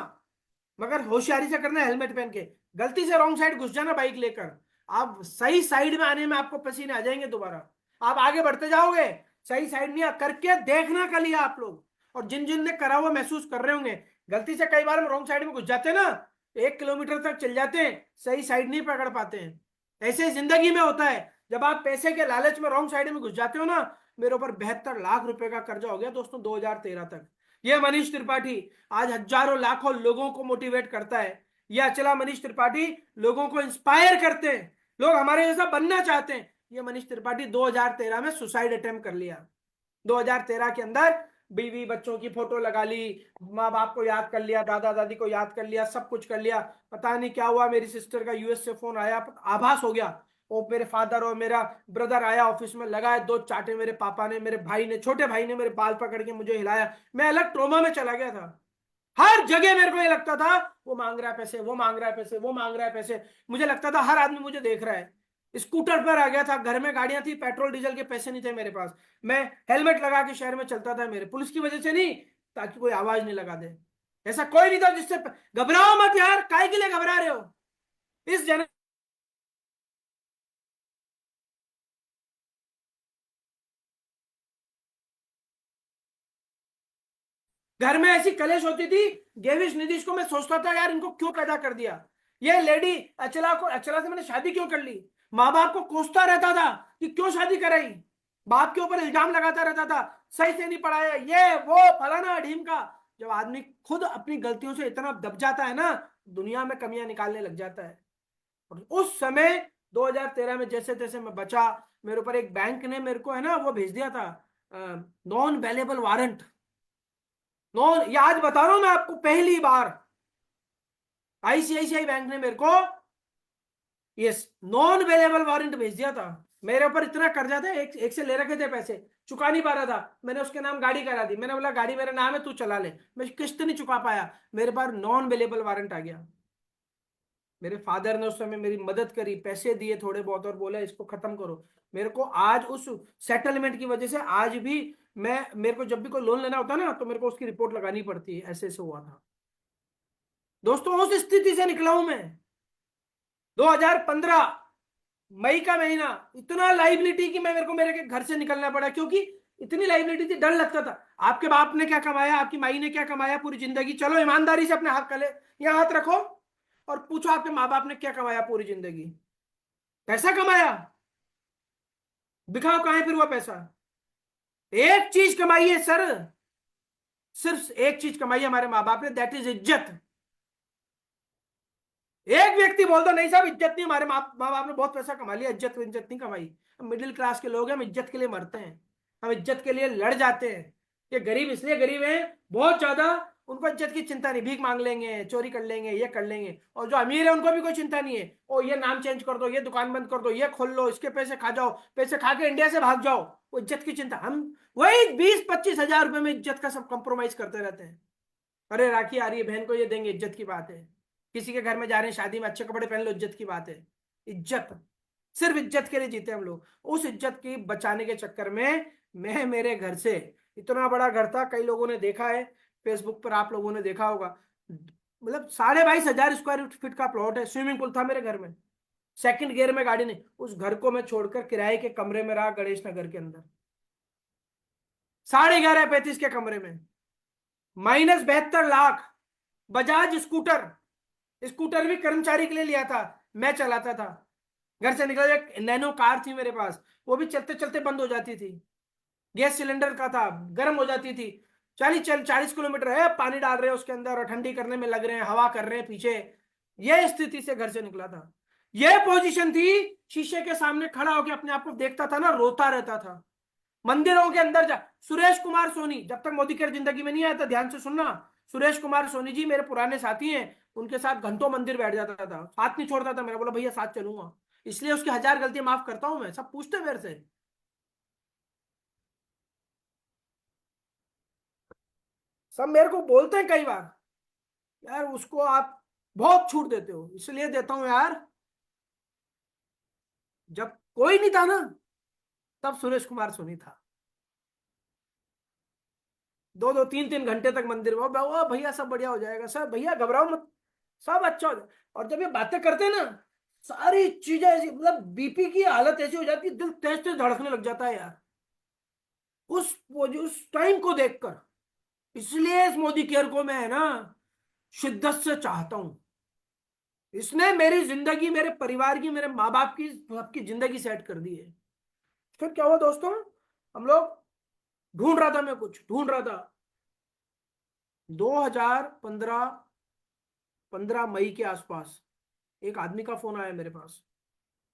मगर होशियारी से करना है, हेलमेट पहन के। गलती से रॉन्ग साइड घुस जाना बाइक लेकर, आप सही साइड में आने में आपको पसीने आ जाएंगे दोबारा, आप आगे बढ़ते जाओगे। सही साइड नहीं करके देखना कल ही आप लोग। और जिन जिन ने करा हुआ महसूस कर रहे होंगे, गलती से कई बार हम रॉन्ग साइड में घुस जाते हैं ना, 1 किलोमीटर तक चल जाते हैं, सही साइड नहीं पकड़ पाते हैं। ऐसे जिंदगी में होता है, जब आप पैसे के लालच में रॉन्ग साइड में घुस जाते हो ना। मेरे ऊपर 72 लाख रुपए का कर्जा हो गया दोस्तों 2013 तक। ये मनीष त्रिपाठी आज हजारों लाखों लोगों को मोटिवेट करता है। ये अचला मनीष त्रिपाठी लोगों को इंस्पायर करते हैं, लोग हमारे जैसा बनना चाहते हैं। ये मनीष त्रिपाठी 2013 में सुसाइड अटेम्प्ट कर लिया। 2013 के अंदर बीवी बच्चों की फोटो लगा ली, माँ बाप को याद कर लिया, दादा दादी को याद कर लिया, सब कुछ कर लिया। पता नहीं क्या हुआ, मेरी सिस्टर का यूएस से फोन आया, आभास हो गया। वो मेरे फादर और मेरा ब्रदर आया ऑफिस में, लगाए 2 चाटे मेरे पापा ने, मेरे भाई ने, छोटे भाई ने मेरे बाल पकड़ के मुझे हिलाया। मैं अलग ट्रोमा में चला गया था। हर जगह मेरे को ये लगता था वो मांग रहा है पैसे, वो मांग रहा है पैसे, वो मांग रहा है पैसे। मुझे लगता था हर आदमी मुझे देख रहा है। स्कूटर पर आ गया था, घर में गाड़ियां थी, पेट्रोल डीजल के पैसे नहीं थे मेरे पास। मैं हेलमेट लगा के शहर में चलता था, मेरे पुलिस की वजह से नहीं, ताकि कोई आवाज नहीं लगा दे। ऐसा कोई नहीं था जिससे घबराओ मत यार, काय के लिए घबरा रहे हो। इस जन घर में ऐसी कलेश होती थी, गेविश नीतीश को मैं सोचता था यार इनको क्यों पैदा कर दिया। ये लेडी अचला से मैंने शादी क्यों कर ली। माँ बाप को कोसता रहता था कि क्यों शादी कराई, बाप के ऊपर इल्जाम लगाता रहता था, सही से नहीं पढ़ाया, ये वो फलाना ढीम का। जब आदमी खुद अपनी गलतियों से इतना दब जाता है ना, दुनिया में कमियां निकालने लग जाता है। और उस समय 2013 में जैसे तैसे मैं बचा। मेरे ऊपर एक बैंक ने मेरे को है ना वो भेज दिया था, नॉन वेलेबल वारंट। नॉन, ये आज बता रहा हूं मैं आपको, पहली बार आईसीआईसीआई बैंक ने मेरे को यस नॉन वेलेबल वारंट भेज दिया था। मेरे ऊपर इतना कर्जा था, एक से ले रखे थे पैसे, चुका नहीं पा रहा था। मैंने उसके नाम गाड़ी करा दी, मैंने बोला गाड़ी मेरा नाम है, तू चला ले। मैं किस्त नहीं चुका पाया, मेरे पास नॉन वेलेबल वारंट आ गया। मेरे फादर ने उस समय मेरी मदद करी, पैसे दिए थोड़े बहुत और बोला इसको खत्म करो। मेरे को आज उस सेटलमेंट की वजह से आज भी मेरे को जब भी कोई लोन लेना होता है ना, तो मेरे को उसकी रिपोर्ट लगानी पड़ती है, ऐसे ऐसे हुआ था। दोस्तों उस स्थिति से निकला हूं मैं। 2015 मई का महीना, इतना लाइबिलिटी कि मेरे को मेरे के घर से निकलना पड़ा, क्योंकि इतनी लाइबिलिटी थी, डर लगता था। आपके बाप ने क्या कमाया, आपकी माई ने क्या कमाया पूरी जिंदगी, चलो ईमानदारी से अपने हाथ कले यहाँ हाथ रखो और पूछो आपके माँ बाप ने क्या कमाया पूरी जिंदगी, पैसा कमाया, दिखाओ कहां है फिर वो पैसा। एक चीज कमाई है सर, सिर्फ एक चीज कमाई है हमारे माँ बाप ने, दैट इज इज्जत। एक व्यक्ति बोलता नहीं साहब इज्जत नहीं, हमारे माँ बाप ने बहुत पैसा कमा लिया, इज्जत इज्जत नहीं कमाई। हम मिडिल क्लास के लोग हैं, हम इज्जत के लिए मरते हैं, हम इज्जत के लिए लड़ जाते हैं। ये गरीब इसलिए गरीब हैं बहुत ज्यादा, उनको इज्जत की चिंता नहीं, भीख मांग लेंगे, चोरी कर लेंगे, ये कर लेंगे। और जो अमीर है उनको भी कोई चिंता नहीं है, ओ ये नाम चेंज कर दो, ये दुकान बंद कर दो, ये खोल लो, इसके पैसे खा जाओ, पैसे खा के इंडिया से भाग जाओ। वो इज्जत की चिंता, हम वही 20-25 हजार रुपए में इज्जत का सब कंप्रोमाइज करते रहते हैं। अरे राखी आ रही है, बहन को ये देंगे, इज्जत की बात है। किसी के घर में जा रहे हैं शादी में, अच्छे कपड़े पहन लो, इज्जत की बात है। इज्जत, सिर्फ इज्जत के लिए जीते हम लोग। उस इज्जत की बचाने के चक्कर में मैं मेरे घर से, इतना बड़ा घर था, कई लोगों ने देखा है फेसबुक पर, आप लोगों ने देखा होगा, मतलब 22,500 स्क्वायर फीट का प्लॉट है, स्विमिंग पूल था मेरे घर में, सेकंड गियर में गाड़ी नहीं। उस घर को मैं छोड़कर किराए के कमरे में रहा गणेश नगर के अंदर, 11.5-35 के कमरे में, -72 लाख। बजाज स्कूटर, स्कूटर भी कर्मचारी के लिए लिया था, मैं चलाता था। घर से निकला, एक नैनो कार थी मेरे पास, वो भी चलते चलते बंद हो जाती थी। गैस सिलेंडर का था, गर्म हो जाती थी। चल 40 किलोमीटर है, पानी डाल रहे हैं उसके अंदर और ठंडी करने में लग रहे हैं, हवा कर रहे हैं पीछे। यह स्थिति से घर से निकला था। यह पोजीशन थी, शीशे के सामने खड़ा होकर अपने आप को देखता था ना, रोता रहता था। मंदिरों के अंदर जा, सुरेश कुमार सोनी, जब तक मोदी केयर जिंदगी में नहीं आया था, ध्यान से सुनना, सुरेश कुमार सोनी जी मेरे पुराने साथी हैं, उनके साथ घंटों मंदिर बैठ जाता था, साथ नहीं छोड़ता था मेरा, बोला भैया साथ चलूंगा। इसलिए उसकी 1000 गलतियां माफ करता हूं मैं, सब पूछते मेरे से। सब मेरे को बोलते हैं कई बार, यार उसको आप बहुत छूट देते हो। इसलिए देता हूं यार, जब कोई नहीं था ना, तब सुरेश कुमार सोनी था। 2-2 3-3 घंटे तक मंदिर में, ओ भैया सब बढ़िया हो जाएगा, सर भैया घबराओ मत, सब अच्छा हो जाएगा। और जब ये बातें करते हैं ना, सारी चीजें ऐसी, मतलब बीपी की हालत ऐसी हो जाती है, दिल तेज तेज धड़कने लग जाता है यार, उस टाइम को देखकर। इसलिए इस मोदी केयर को मैं है ना शिद्दत से चाहता हूं। इसने मेरी जिंदगी, मेरे परिवार की, मेरे माँ बाप की, सबकी जिंदगी सेट कर दी है। फिर क्या हुआ दोस्तों, हम लोग ढूंढ रहा था, मैं कुछ ढूंढ रहा था। 2015, 15 मई के आसपास एक आदमी का फोन आया मेरे पास,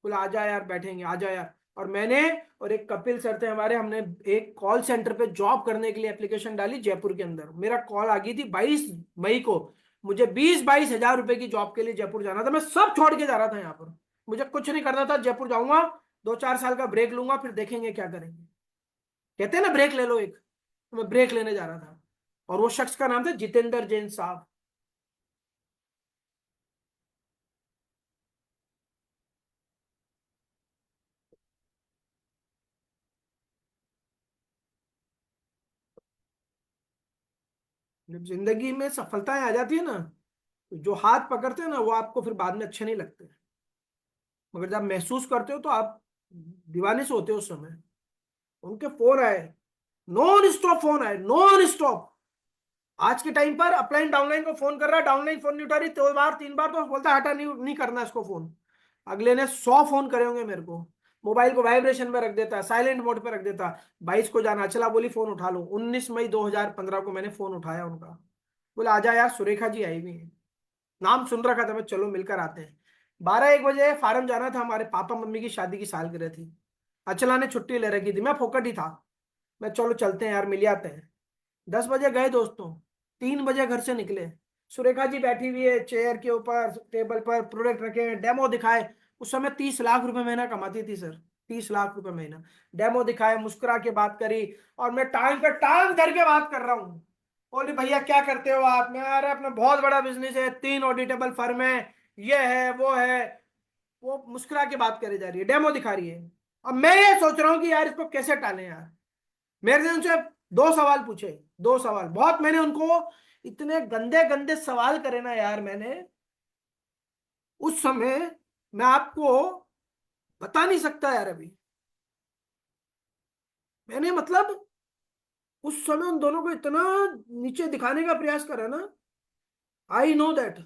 बोला आ जा यार बैठेंगे, आ जा यार। और मैंने और एक कपिल सर थे हमारे, हमने एक कॉल सेंटर पे जॉब करने के लिए एप्लीकेशन डाली जयपुर के अंदर। मेरा कॉल आ गई थी 22 मई को, मुझे 20-22 हजार रुपए की जॉब के लिए जयपुर जाना था। मैं सब छोड़ के जा रहा था यहाँ पर, मुझे कुछ नहीं करना था, जयपुर जाऊंगा, 2-4 साल का ब्रेक लूंगा, फिर देखेंगे क्या करेंगे। कहते हैं ना ब्रेक ले लो एक, तो मैं ब्रेक लेने जा रहा था। और वो शख्स का नाम था जितेंद्र जैन साहब। जब जिंदगी में सफलताएं आ जाती है ना, तो जो हाथ पकड़ते हैं ना, वो आपको फिर बाद में अच्छे नहीं लगते, मगर जब महसूस करते हो तो आप दीवाने से होते हो उस समय। उनके फोन आए, नॉन स्टॉप फोन आए, नॉन स्टॉप। आज के टाइम पर अपलाइन डाउनलाइन को फोन कर रहा है, डाउनलाइन फोन नहीं उठा रही, 2 बार 3 बार तो बोलता है हटा, नहीं नहीं करना इसको फोन। अगले ने 100 फोन करे होंगे मेरे को। मोबाइल को वाइब्रेशन में रख देता, साइलेंट मोड पे रख देता। 22 को जाना, चला बोली फोन उठा लो। 19 मई 2015 को मैंने फोन उठाया उनका, बोला आजा यार सुरेखा जी आई हुई है। नाम सुन रखा था मैं, चलो मिलकर आते हैं। 12-1 बजे फार्म जाना था, हमारे पापा मम्मी की शादी की सालगिरह थी। अचला ने छुट्टी ले रखी थी, मैं फोकट ही था। मैं चलो चलते हैं यार, मिल आते हैं। 10 बजे गए दोस्तों, 3 बजे घर से निकले। सुरेखा जी बैठी हुई है चेयर के ऊपर, टेबल पर प्रोडक्ट रखे हैं, डेमो दिखाए। उस समय 30 लाख रुपए महीना कमाती थी सर, 30 लाख रुपए महीना। डेमो दिखाए, मुस्कुरा के बात करी, और मैं टांग पे टांग धर के बात कर रहा हूँ। बोले भैया क्या करते हो आप? मैं, अरे अपना बहुत बड़ा बिजनेस है, 3 ऑडिटेबल फर्म है, ये है वो है। वो मुस्कुरा के बात करे जा रही है, डेमो दिखा रही है। अब मैं ये सोच रहा हूँ कि यार इसको कैसे टालें यार। मेरे से उनसे 2 सवाल पूछे, 2 सवाल बहुत, मैंने उनको इतने गंदे गंदे सवाल करे ना यार मैंने उस समय, मैं आपको बता नहीं सकता यार अभी। मैंने मतलब उस समय उन दोनों को इतना नीचे दिखाने का प्रयास करा ना। आई नो दैट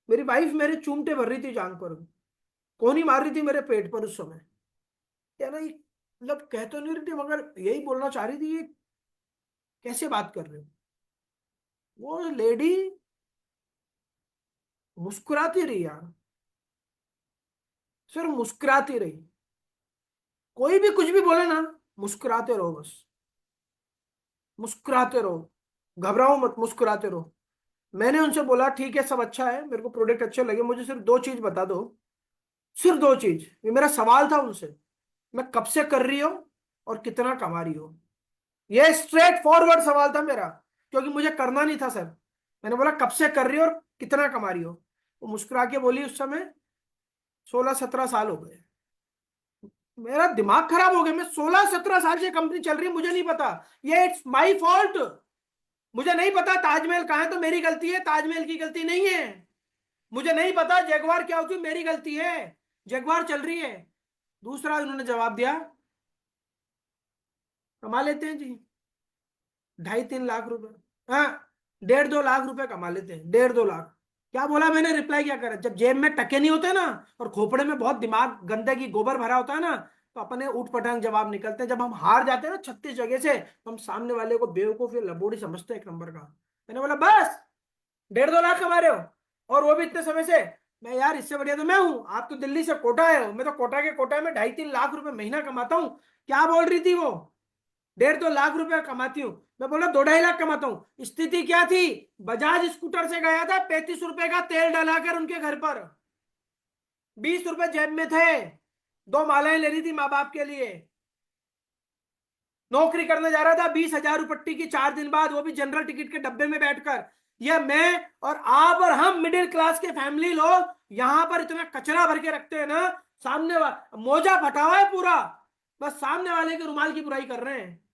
मेरी वाइफ मेरे चूमटे भर रही थी जांग पर, कोहनी मार रही थी मेरे पेट पर उस समय। क्या ना, मतलब कह तो नहीं रही थी, मगर यही बोलना चाह रही थी, ये कैसे बात कर रहे हो। वो लेडी मुस्कुराती रही यार, सिर्फ मुस्कुराती रही। कोई भी कुछ भी बोले ना, मुस्कुराते रहो बस, मुस्कुराते रहो, घबराओ मत, मुस्कुराते रहो। मैंने उनसे बोला ठीक है सब अच्छा है, मेरे को प्रोडक्ट अच्छे लगे, मुझे सिर्फ 2 चीज बता दो, सिर्फ 2 चीज। ये मेरा सवाल था उनसे, मैं कब से कर रही हो और कितना कमा रही हो। ये स्ट्रेट फॉरवर्ड सवाल था मेरा, क्योंकि मुझे करना नहीं था सर। मैंने बोला कब से कर रही हो और कितना कमा रही हो। वो मुस्कुरा के बोली उस समय 16-17 साल हो गए। मेरा दिमाग खराब हो गया, मैं 16-17 साल से कंपनी चल रही है, मुझे नहीं पता। ये इट्स माई फॉल्ट। मुझे नहीं पता ताजमहल कहाँ है तो मेरी गलती है, ताजमहल की गलती नहीं है। मुझे नहीं पता जगवार क्या होती है, मेरी गलती है, जगवार चल रही है। दूसरा उन्होंने जवाब दिया, कमा लेते हैं जी 2.5-3 लाख रुपए, हाँ 1.5-2 लाख रुपए कमा लेते हैं, 1.5-2 लाख। क्या बोला मैंने, रिप्लाई क्या करा, जब जेब में टके नहीं होते ना और खोपड़े में बहुत दिमाग गंदगी गोबर भरा होता है ना, तो अपने ऊट पटांग जवाब निकलते हैं। जब हम हार जाते हैं ना 36 जगह से, तो हम सामने वाले को बेवकूफ या लबोड़ी समझते हैं एक नंबर का। मैंने बोला बस 1.5-2 लाख कमा रहे हो, और वो भी इतने समय से। मैं यार इससे बढ़िया तो मैं हूं, आप तो दिल्ली से कोटा आए हो, मैं तो कोटा के कोटा में 2.5-3 लाख रुपए महीना कमाता हूँ। क्या बोल रही थी वो, 1.5-2 लाख रुपए कमाती हूँ। मैं बोला 2-2.5 लाख कमाता हूँ। स्थिति क्या थी, बजाज स्कूटर से गया था, 35 रुपए का तेल डलाकर उनके घर पर, 20 रुपए जेब में थे, 2 मालाएं ले रही थी माँ बाप के लिए। नौकरी करने जा रहा था, 20,000 रुपट्टी की 4 दिन बाद, वो भी जनरल टिकट के डब्बे में बैठकर। ये मैं और आप और हम मिडिल क्लास के फैमिली लोग यहां पर इतना कचरा भर के रखते हैं ना, सामने मोजा फटा हुआ है पूरा, बस सामने वाले के रुमाल की बुराई कर रहे हैं।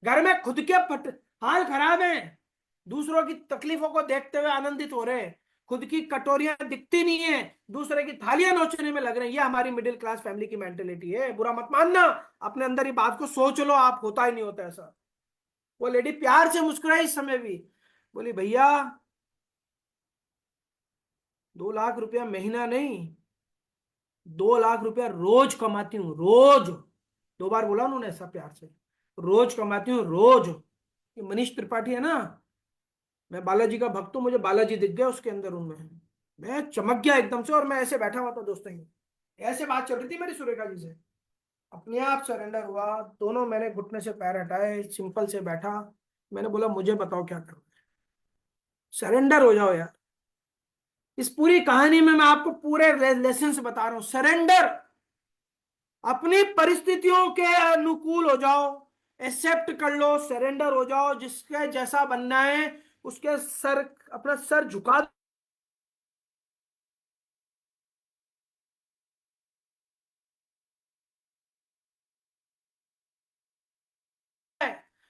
घर में खुद के हाल खराब है, दूसरों की तकलीफों को देखते हुए आनंदित हो रहे हैं। खुद की कटोरियां दिखती नहीं है, दूसरे की थालियां नोचने में लग रहे हैं। ये हमारी मिडिल क्लास फैमिली की मेंटेलिटी है। बुरा मत मानना, अपने अंदर ही बात को सोच लो आप, होता ही नहीं होता ऐसा। वो लेडी प्यार से मुस्कुराई इस समय भी, बोली भैया 2 लाख रुपया महीना नहीं, 2 लाख रुपया रोज कमाती हूँ, रोज। 2 बार बोला उन्होंने ऐसा प्यार से, रोज कमाती हूँ रोज। ये मनीष त्रिपाठी है ना, मैं बालाजी का भक्त हूँ, मुझे बालाजी दिख गया उसके अंदर उनमें। मैं चमक गया एकदम से, और मैं ऐसे बैठा हुआ था दोस्तों ही, ऐसे बात चल रही थी मेरी सुरेखा जी से। अपने आप सरेंडर हुआ, दोनों मैंने घुटने से पैर हटाए, सिंपल से बैठा। मैंने बोला मुझे बताओ क्या करना है, सरेंडर हो जाओ यार। इस पूरी कहानी में मैं आपको पूरे लेसन से बता रहा हूं, सरेंडर। अपनी परिस्थितियों के अनुकूल हो जाओ, एक्सेप्ट कर लो, सरेंडर हो जाओ, जिसके जैसा बनना है उसके सर, अपना सर झुका।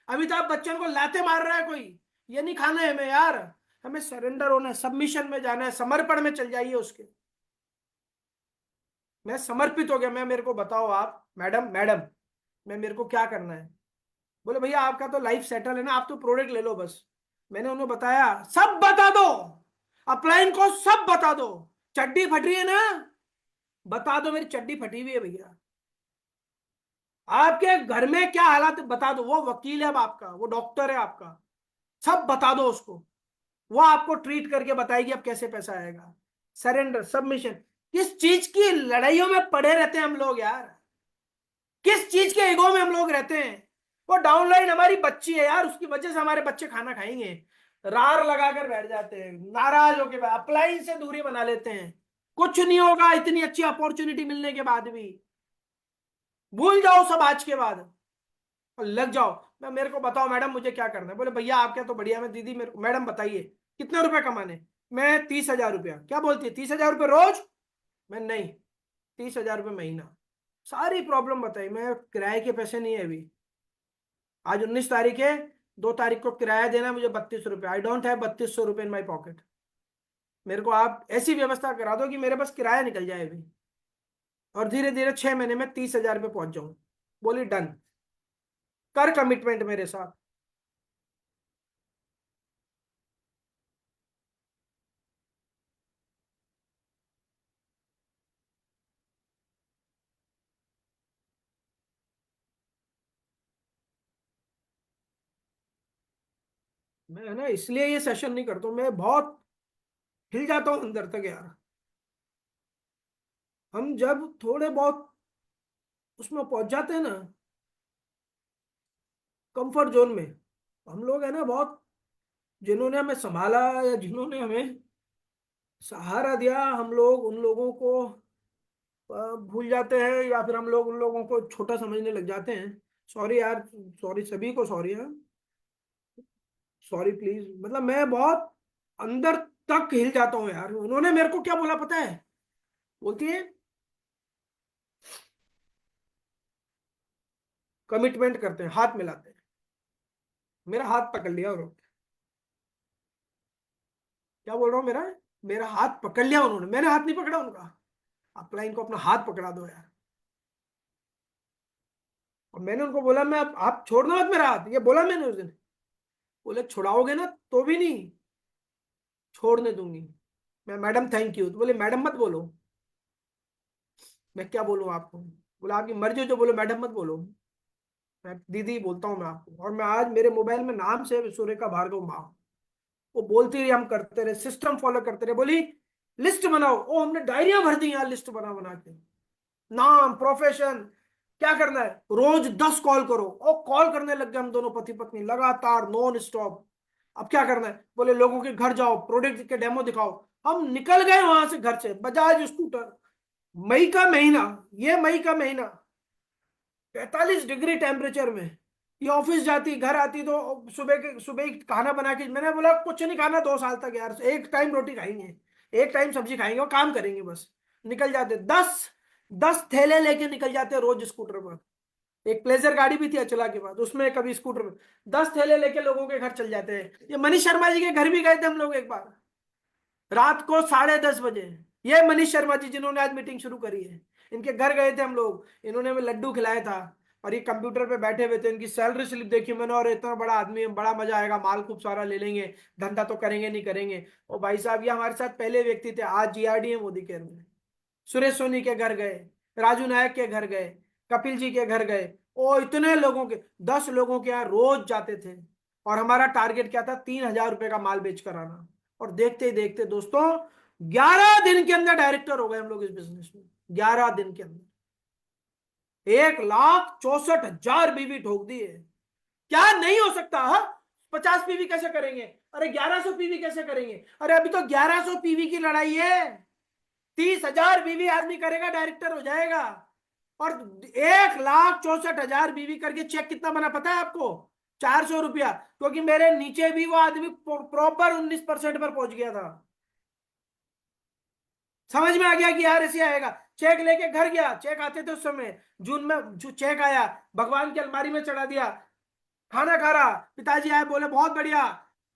अमिताभ बच्चन को लाते मार रहा है कोई, ये नहीं खाना है हमें यार। हमें सरेंडर होना है, सबमिशन में जाना है, समर्पण में चल जाइए उसके। मैं समर्पित हो गया। मैं, मेरे को बताओ आप मैडम, मैडम मैं, मेरे को क्या करना है। बोले भैया आपका तो लाइफ सेटल है ना, आप तो प्रोडक्ट ले लो बस। मैंने उन्हें बताया, सब बता दो, अपलाइन को सब बता दो। चड्डी फट रही है ना, बता दो मेरी चड्डी फटी हुई है भैया। आपके घर में क्या हालात बता दो, वो वकील है अब आपका, वो डॉक्टर है आपका, सब बता दो उसको। वो आपको ट्रीट करके बताएगी अब कैसे पैसा आएगा। Surrender, submission. किस चीज की लड़ाइयों में पड़े रहते हैं हम लोग यार, किस चीज के ईगो में हम लोग रहते हैं। वो डाउनलाइन हमारी बच्ची है यार, उसकी वजह से हमारे बच्चे खाना खाएंगे। रार लगाकर बैठ जाते हैं, नाराज होकर अपलाइन से दूरी बना लेते हैं। कुछ नहीं होगा इतनी अच्छी अपॉर्चुनिटी मिलने के बाद भी, भूल जाओ सब आज के बाद और लग जाओ। मैं, मेरे को बताओ मैडम मुझे क्या करना है। बोले भैया आप क्या तो बढ़िया। मैं, दीदी मेरे को, मैडम बताइए कितने रुपए कमाने। मैं 30,000 रुपया। क्या बोलती है, 30,000 रुपये रोज। मैं, नहीं, 30,000 रुपये महीना। सारी प्रॉब्लम बताई। मैं, किराए के पैसे नहीं है अभी, आज 19 तारीख है, 2 तारीख को किराया देना है मुझे 32 रुपये। आई डोंट हैव 3200 रुपये इन माई पॉकेट। मेरे को आप ऐसी व्यवस्था करा दो कि मेरे पास किराया निकल जाए अभी, और धीरे धीरे 6 महीने में 30,000 रुपये पहुंच जाऊं। बोली डन, कर कमिटमेंट मेरे साथ। मैं है ना इसलिए ये सेशन नहीं करता हूं, मैं बहुत हिल जाता हूँ अंदर तक यार। हम जब थोड़े बहुत उसमें पहुंच जाते हैं ना, कंफर्ट जोन में, हम लोग है ना बहुत, जिन्होंने हमें संभाला या जिन्होंने हमें सहारा दिया, हम लोग उन लोगों को भूल जाते हैं, या फिर हम लोग उन लोगों को छोटा समझने लग जाते हैं। सॉरी यार, सॉरी सभी को, सॉरी यार, सॉरी प्लीज। मतलब मैं बहुत अंदर तक हिल जाता हूँ यार। उन्होंने मेरे को क्या बोला पता है, बोलती है कमिटमेंट करते हैं, हाथ मिलाते हैं। मेरा हाथ पकड़ लिया उन्होंने। क्या बोल रहा हूँ, मेरा मेरा हाथ पकड़ लिया उन्होंने, मैंने हाथ नहीं पकड़ा उनका। अपलाइन को अपना हाथ पकड़ा दो यार। और मैंने उनको बोला, मैं आप छोड़ना मत मेरा हाथ, ये बोला मैंने उस दिन। बोले छुड़ाओगे ना तो भी नहीं छोड़ने दूंगी। मैं, मैडम थैंक यू। तो बोले मैडम मत बोलो। मैं क्या बोलूं आपको, बोला आपकी मर्जी हो जो बोलो, मैडम मत बोलो, मैं दीदी बोलता हूँ मैं आपको। और मैं आज मेरे मोबाइल में नाम से सुरेखा भार्गव माँ। वो बोलती रही, हम करते रहे, सिस्टम फॉलो करते रहे। बोली लिस्ट बनाओ, ओ हमने डायरिया भर दी यार लिस्ट बना बना के, नाम, प्रोफेशन, क्या करना है, रोज 10 कॉल करो। और कॉल करने लग गए हम दोनों पति पत्नी लगातार नॉन स्टॉप। अब क्या करना है, बोले लोगों के घर जाओ, प्रोडक्ट के डेमो दिखाओ। हम निकल गए वहां से घर से, बजाज स्कूटर, मई का महीना, ये मई का महीना, 45 डिग्री टेम्परेचर में। ये ऑफिस जाती, घर आती तो सुबह ही खाना बना के, मैंने बोला कुछ नहीं खाना 2 साल तक यार, एक टाइम रोटी खाएंगे, एक टाइम सब्जी खाएंगे और काम करेंगे बस। निकल जाते 10 10 थैले लेके निकल जाते रोज स्कूटर पर। एक प्लेजर गाड़ी भी थी अचला के बाद, उसमें कभी स्कूटर में 10 थैले लेके लोगों के घर चल जाते हैं। ये मनीष शर्मा जी के घर भी गए थे हम लोग एक बार, रात को 10:30 बजे। ये मनीष शर्मा जी जिन्होंने आज मीटिंग शुरू करी है, इनके घर गए थे हम लोग, इन्होंने हमें लड्डू खिलाया था। और ये कंप्यूटर पे बैठे हुए थे, इनकी सैलरी स्लिप देखी मैंने, और इतना बड़ा आदमी है, बड़ा मजा आएगा, माल खूब सारा ले लेंगे, धंधा तो करेंगे नहीं करेंगे। और भाई साहब ये हमारे साथ पहले व्यक्ति थे, आज जीआरडी है मोदी केयर में। सुरेश सोनी के घर गए, राजू नायक के घर गए, कपिल जी के घर गए, ओ इतने लोगों के, 10 लोगों के यहाँ रोज जाते थे। और हमारा टारगेट क्या था, 3,000 रुपए का माल बेच कर आना। और देखते ही देखते दोस्तों 11 दिन के अंदर डायरेक्टर हो गए हम लोग इस बिजनेस में। 11 दिन के अंदर 1,64,000 बीवी ठोक दी है। क्या नहीं हो सकता, हाँ? 50 पीवी कैसे करेंगे, अरे 1100 पीवी कैसे करेंगे, अरे अभी तो 1100 पीवी की लड़ाई है। 30,000 बीवी आदमी करेगा डायरेक्टर हो जाएगा। और 1,64,000 बीवी करके चेक कितना बना पता है आपको, 400 रुपया, क्योंकि मेरे नीचे भी वो आदमी प्रॉपर 19% पर पहुंच गया था। समझ में आ गया कि यार ऐसे आएगा। चेक लेके घर गया, चेक आते थे उस समय, जून में जो चेक आया, भगवान की अलमारी में चढ़ा दिया, खाना खा रहा, पिताजी आए बोले बहुत बढ़िया,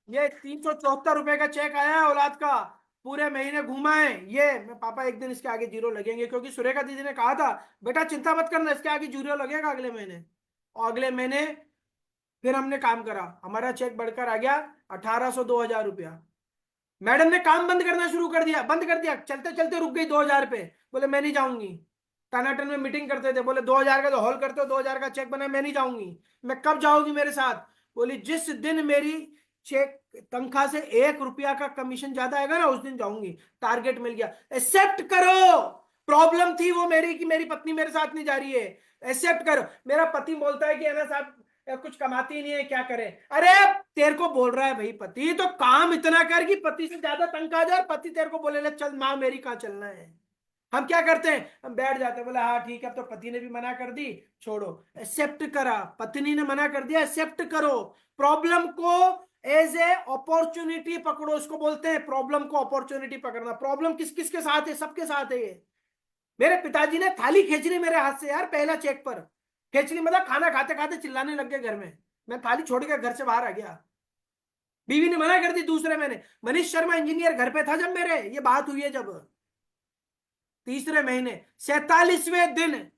ये 374 रुपए का चेक आया है औलाद का, पूरे महीने घुमाए ये। मैं पापा एक दिन इसके आगे जीरो लगेंगे, क्योंकि सुरेखा दीदी ने कहा था बेटा चिंता मत करना, इसके आगे जीरो लगेगा अगले महीने। और अगले महीने फिर हमने काम करा, हमारा चेक बढ़कर आ गया 1,800 2,000 रुपया। मैडम ने काम बंद करना शुरू कर दिया, बंद कर दिया, चलते चलते रुक गई 2,000 पे। बोले मैं नहीं जाऊंगी। टनाटन में मीटिंग करते थे, बोले 2,000 का तो हॉल करते हो, 2,000 का चेक बना, मैं नहीं जाऊंगी। मैं कब जाऊंगी मेरे साथ, बोली जिस दिन मेरी चेक तनख्वाह से 1 रुपया का कमीशन ज्यादा आएगा ना उस दिन जाऊंगी। टारगेट मिल गया, एक्सेप्ट करो। प्रॉब्लम थी वो मेरी कि मेरी पत्नी मेरे साथ नहीं जा रही है, एक्सेप्ट करो। मेरा पति बोलता है कि है ना साहब कुछ कमाती नहीं है क्या करे, अरे तेरे को बोल रहा है भाई पति, तो काम इतना कर कि पति से ज्यादा तनख्वाह आ जाए, और पति तेरे को बोले ले चल माँ मेरी कहाँ चलना है। हम क्या करते हैं, हम बैठ जाते हैं, बोले हाँ ठीक है, अब तो पति ने भी मना कर दी, छोड़ो। एक्सेप्ट करा, पत्नी ने मना कर दिया, एक्सेप्ट करो। प्रॉब्लम को एज ए अपॉर्चुनिटी पकड़ो, इसको बोलते हैं प्रॉब्लम को अपॉर्चुनिटी पकड़ना। प्रॉब्लम किस किस के साथ है, सबके साथ है ये। मेरे पिताजी ने थाली खींच ली मेरे हाथ से यार, पहला चेक पर खींच ली, मतलब खाना खाते खाते चिल्लाने लग गए घर में। मैं थाली छोड़ के घर से बाहर आ गया, बीवी ने मना कर दी दूसरे महीने। मनीष शर्मा इंजीनियर घर पे था जब मेरे ये बात हुई है, जब तीसरे महीने 47वें दिन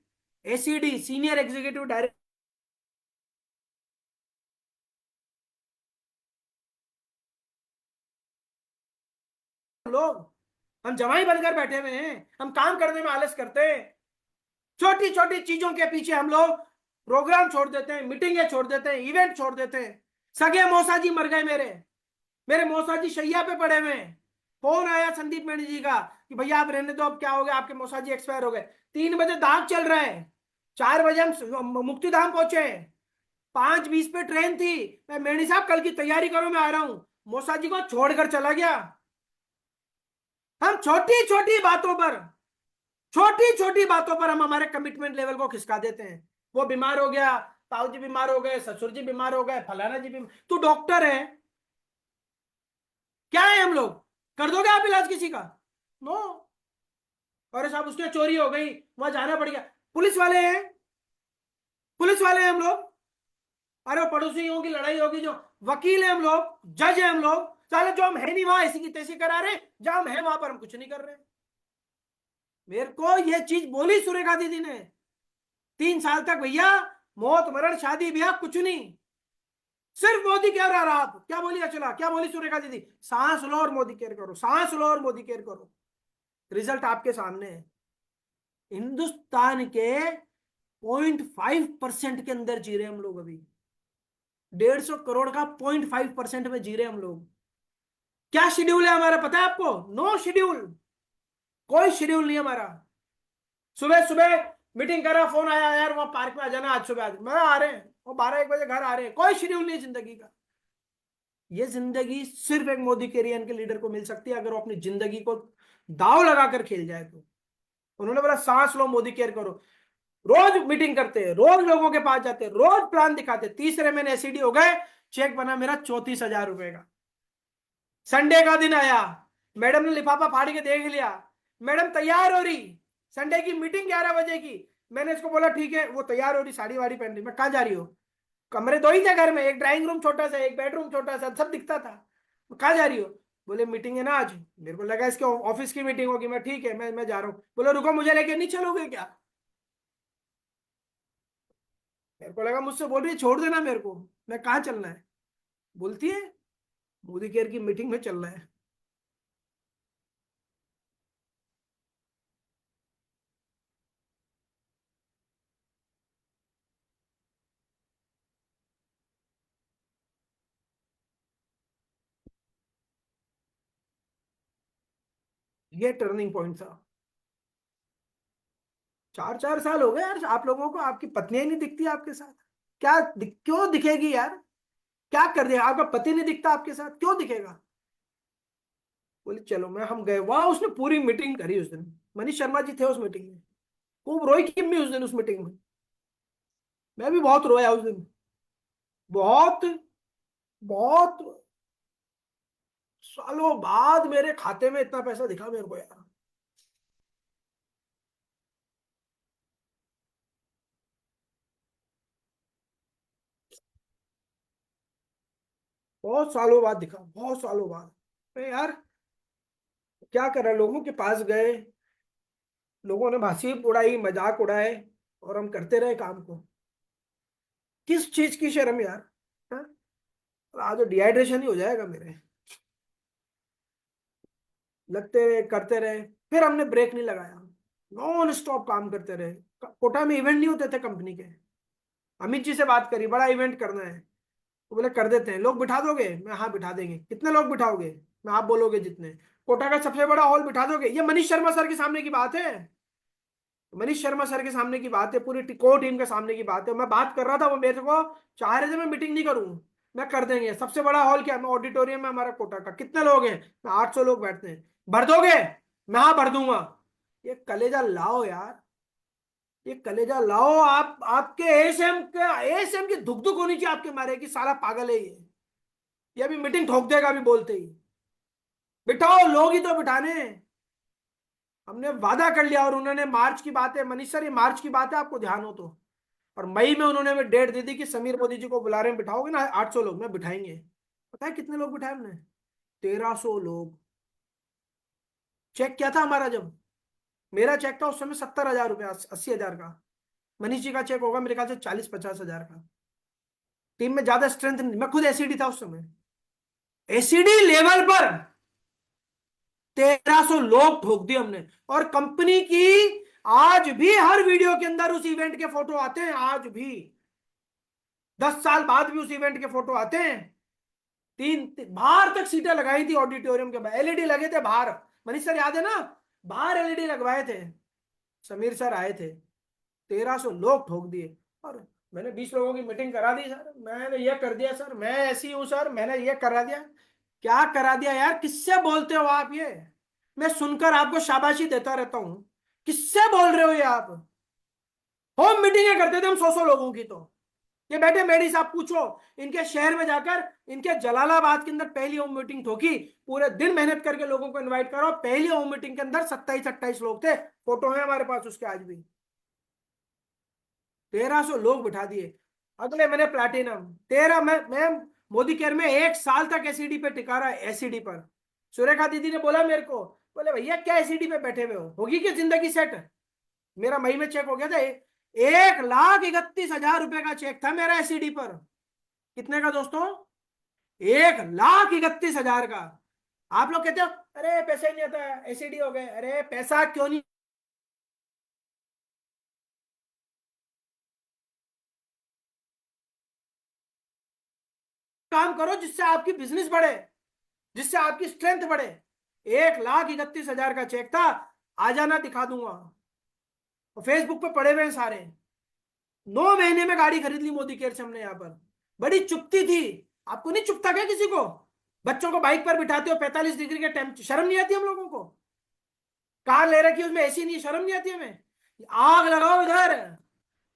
एसीडी सीनियर एग्जीक्यूटिव डायरेक्टर लोग, हम जवाई बनकर बैठे हुए हैं, हम काम करने में आलस करते हैं। छोटी छोटी चीजों के पीछे हम लोग प्रोग्राम छोड़ देते हैं, मीटिंगें छोड़ देते हैं, इवेंट छोड़ देते हैं। सगे मौसा जी मर गए मेरे, मेरे मौसा जी शैया पे पड़े हुए हैं। फोन आया संदीप मैनी जी का कि भैया आप रहने दो, अब क्या हो गया, आपके मौसा जी एक्सपायर हो गए। 3 बजे दाग चल रहा है, 4 बजे हम मुक्तिधाम पहुंचे, 5:20 पे ट्रेन थी। मैं मैनी साहब कल की तैयारी करो मैं आ रहा हूं, मौसा जी को छोड़कर चला गया। हम छोटी छोटी बातों पर, छोटी छोटी बातों पर हम हमारे कमिटमेंट लेवल को खिसका देते हैं। वो बीमार हो गया, ताऊ जी बीमार हो गए, ससुर जी बीमार हो गए, फलाना जी बीमार, तू डॉक्टर है, क्या है हम लोग, कर दोगे आप इलाज किसी का, नो। अरे साहब उसके चोरी हो गई, वहां जाना पड़ गया, पुलिस वाले हैं, पुलिस वाले हैं हम लोग। अरे वो पड़ोसियों की लड़ाई होगी, जो वकील है हम लोग, जज है हम लोग, साले जो हम है नहीं वहां ऐसी की तैसी करा रहे, जहां हम है वहां पर हम कुछ नहीं कर रहे। मेरे को ये चीज बोली सुरेखा दीदी ने, 3 साल तक भैया मौत मरण शादी ब्याह कुछ नहीं, सिर्फ मोदी केयर आ रहा। आप क्या बोली अचला, क्या बोली सुरेखा दीदी, सांस लो और मोदी केयर करो, सांस लो और मोदी केयर करो। रिजल्ट आपके सामने है। हिंदुस्तान के 0.5% के अंदर जी रहे हैं हम लोग अभी। 150 करोड़ का 0.5% में जी रहे हैं हम लोग। क्या शेड्यूल है हमारा पता है आपको? नो शेड्यूल, कोई शेड्यूल नहीं हमारा। सुबह सुबह मीटिंग करा, फोन आया यार वहां पार्क में आ जाना आज सुबह, आज मैं आ रहे हैं, वो 12-1 बजे घर आ रहे हैं। कोई शेड्यूल नहीं जिंदगी का। ये जिंदगी सिर्फ एक मोदी कैरियर के लीडर को मिल सकती है अगर वो अपनी जिंदगी को दाव लगाकर खेल जाए तो। उन्होंने बोला सांस लो, मोदी केयर करो। रोज मीटिंग करते हैं, रोज लोगों के पास जाते हैं, रोज प्लान दिखाते हैं। तीसरे महीने एसीडी हो गए, चेक बना मेरा 34,000 रुपए का। संडे का दिन आया, मैडम ने लिफाफा फाड़ के देख लिया, मैडम तैयार हो रही, संडे की मीटिंग 11 बजे की। मैंने इसको बोला ठीक है, वो तैयार हो रही, साड़ी वाड़ी पहन रही। मैं कहाँ जा रही हो? कमरे दो ही थे घर में, एक ड्राइंग रूम छोटा सा, एक बेडरूम छोटा सा, सब दिखता था। कहाँ जा रही हो? बोले मीटिंग है ना आज। मेरे को लगा इसके ऑफिस की मीटिंग होगी। मैं ठीक है, मैं जा रहा हूँ। बोले रुको, मुझे लेके नहीं चलोगे क्या? मेरे को लगा मुझसे बोल रही है छोड़ देना मेरे को। मैं कहाँ चलना है? बोलती है मोदी केयर की मीटिंग में चलना है। ये टर्निंग पॉइंट था। 4-4 साल हो गए यार आप लोगों को, आपकी पत्नियां नहीं दिखती आपके साथ। क्यों दिखेगी यार? क्या कर दिया? आपका पति नहीं दिखता आपके साथ, क्यों दिखेगा? बोले चलो, हम गए वहां। उसने पूरी मीटिंग करी उस दिन। मनीष शर्मा जी थे उस मीटिंग में। खूब रोई किम भी उस दिन उस मीटिंग में। मैं भी बहुत रोया उस दिन। बहुत बहुत सालों बाद मेरे खाते में इतना पैसा दिखा मेरे को यार। बहुत सालों बाद दिखा, बहुत सालों बाद। अरे यार क्या करा, लोगों के पास गए, लोगों ने हंसी उड़ाई, मजाक उड़ाए, और हम करते रहे काम को। किस चीज की शर्म यार? हाँ? आज डिहाइड्रेशन ही हो जाएगा मेरे। लगते रहे, करते रहे। फिर हमने ब्रेक नहीं लगाया, नॉन स्टॉप काम करते रहे। कोटा में इवेंट नहीं होते थे कंपनी के। अमित जी से बात करी, बड़ा इवेंट करना है। तो बोले कर देते हैं, लोग बिठा दोगे? मैं हाँ बिठा देंगे। कितने लोग बिठाओगे? मैं आप बोलोगे जितने। कोटा का सबसे बड़ा हॉल बिठा दोगे? ये मनीष शर्मा सर के सामने की बात है। मनीष शर्मा सर के सामने की बात है, पूरी कोर टीम के सामने की बात है। मैं बात कर रहा था, वो मेरे को चाह रहे थे मैं मीटिंग नहीं करूं। मैं कर देंगे। सबसे बड़ा हॉल क्या? मैं ऑडिटोरियम में, हमारा कोटा का कितने लोग हैं? मैं 800 लोग बैठते हैं। भर दोगे? मैं हाँ भर दूंगा। ये कलेजा लाओ यार, ये कलेजा लाओ। आपके एएसएम के, एएसएम की धुक धुक होनी चाहिए आपके मारे कि साला पागल है ये अभी मीटिंग ठोक देगा अभी बोलते ही। बिठाओ, लोग ही तो बिठाने हैं। हमने वादा कर लिया। और उन्होंने मार्च की बात है, मनीष सर ये मार्च की बात है, आपको ध्यान हो तो। और मई में उन्होंने हमें डेट दे दी कि समीर मोदी जी को बुला रहे हैं, बिठाओगे ना 800 लोग? में बिठाएंगे। पता है कितने लोग बिठाए हमने? 1300 लोग। चेक क्या था हमारा जब? मेरा चेक था उस समय 70,000 रुपया, 80,000 का। मनीष जी का चेक होगा मेरे ख्याल से 40-50 हजार का। टीम में ज्यादा स्ट्रेंथ नहीं, मैं खुद एसीडी था उस समय। एसीडी लेवल पर 1300 लोग ठोक दिए हमने। और कंपनी की आज भी हर वीडियो के अंदर उस इवेंट के फोटो आते हैं, आज भी 10 साल बाद भी उस इवेंट के फोटो आते हैं। बाहर तक सीटें लगाई थी ऑडिटोरियम के बाहर, एलईडी लगे थे बाहर। मनीष सर याद है ना? बाहर एलईडी लगवाए थे। समीर सर आए थे, 1300 लोग ठोक दिए। और मैंने 20 लोगों की मीटिंग करा दी सर, मैंने ये कर दिया सर, मैं ऐसी हूं सर, मैंने ये करा दिया। क्या करा दिया यार? किससे बोलते हो आप ये? मैं सुनकर आपको शाबाशी देता रहता हूं, किससे बोल रहे हो ये आप? होम मीटिंगें करते थे हम 100-100 लोगों की तो। ये बैठे मेडी साहब पूछो, इनके शहर में जाकर, इनके जलालाबाद के अंदर पहली होम मीटिंग ठोकी। पूरे दिन मेहनत करके लोगों को इनवाइट करो, पहली होम मीटिंग के अंदर 27-28 लोग थे। फोटो है हमारे पास उसके आज भी। 1300 लोग बिठा दिए। अगले महीने प्लैटिनम। मैं मोदी केयर में 1 साल तक एसीडी पे टिका रहा, एसीडी पर। सुरेखा दीदी ने बोला मेरे को, बोले भैया क्या एसीडी पे बैठे हुए हो, होगी क्या जिंदगी सेट? मेरा मई में चेक हो गया था, 1,31,000 रुपए का चेक था मेरा एसीडी पर। कितने का दोस्तों? 1,31,000 का। आप लोग कहते हो अरे पैसा ही नहीं आता, एसीडी हो गए। अरे पैसा क्यों नहीं काम करो जिससे आपकी बिजनेस बढ़े, जिससे आपकी स्ट्रेंथ बढ़े। 1,31,000 का चेक था, आ जाना दिखा दूंगा। और फेसबुक पे पड़े हुए हैं सारे। 9 महीने में गाड़ी खरीद ली मोदी केयर से हमने यहाँ पर। बड़ी चुपती थी। आपको नहीं चुपता क्या किसी को? बच्चों को बाइक पर बिठाते हो 45 डिग्री के टेम्प, शर्म नहीं आती हम लोगों को? कार ले रखी है, उसमें एसी नहीं, शर्म नहीं आती हमें? आग लगाओ इधर,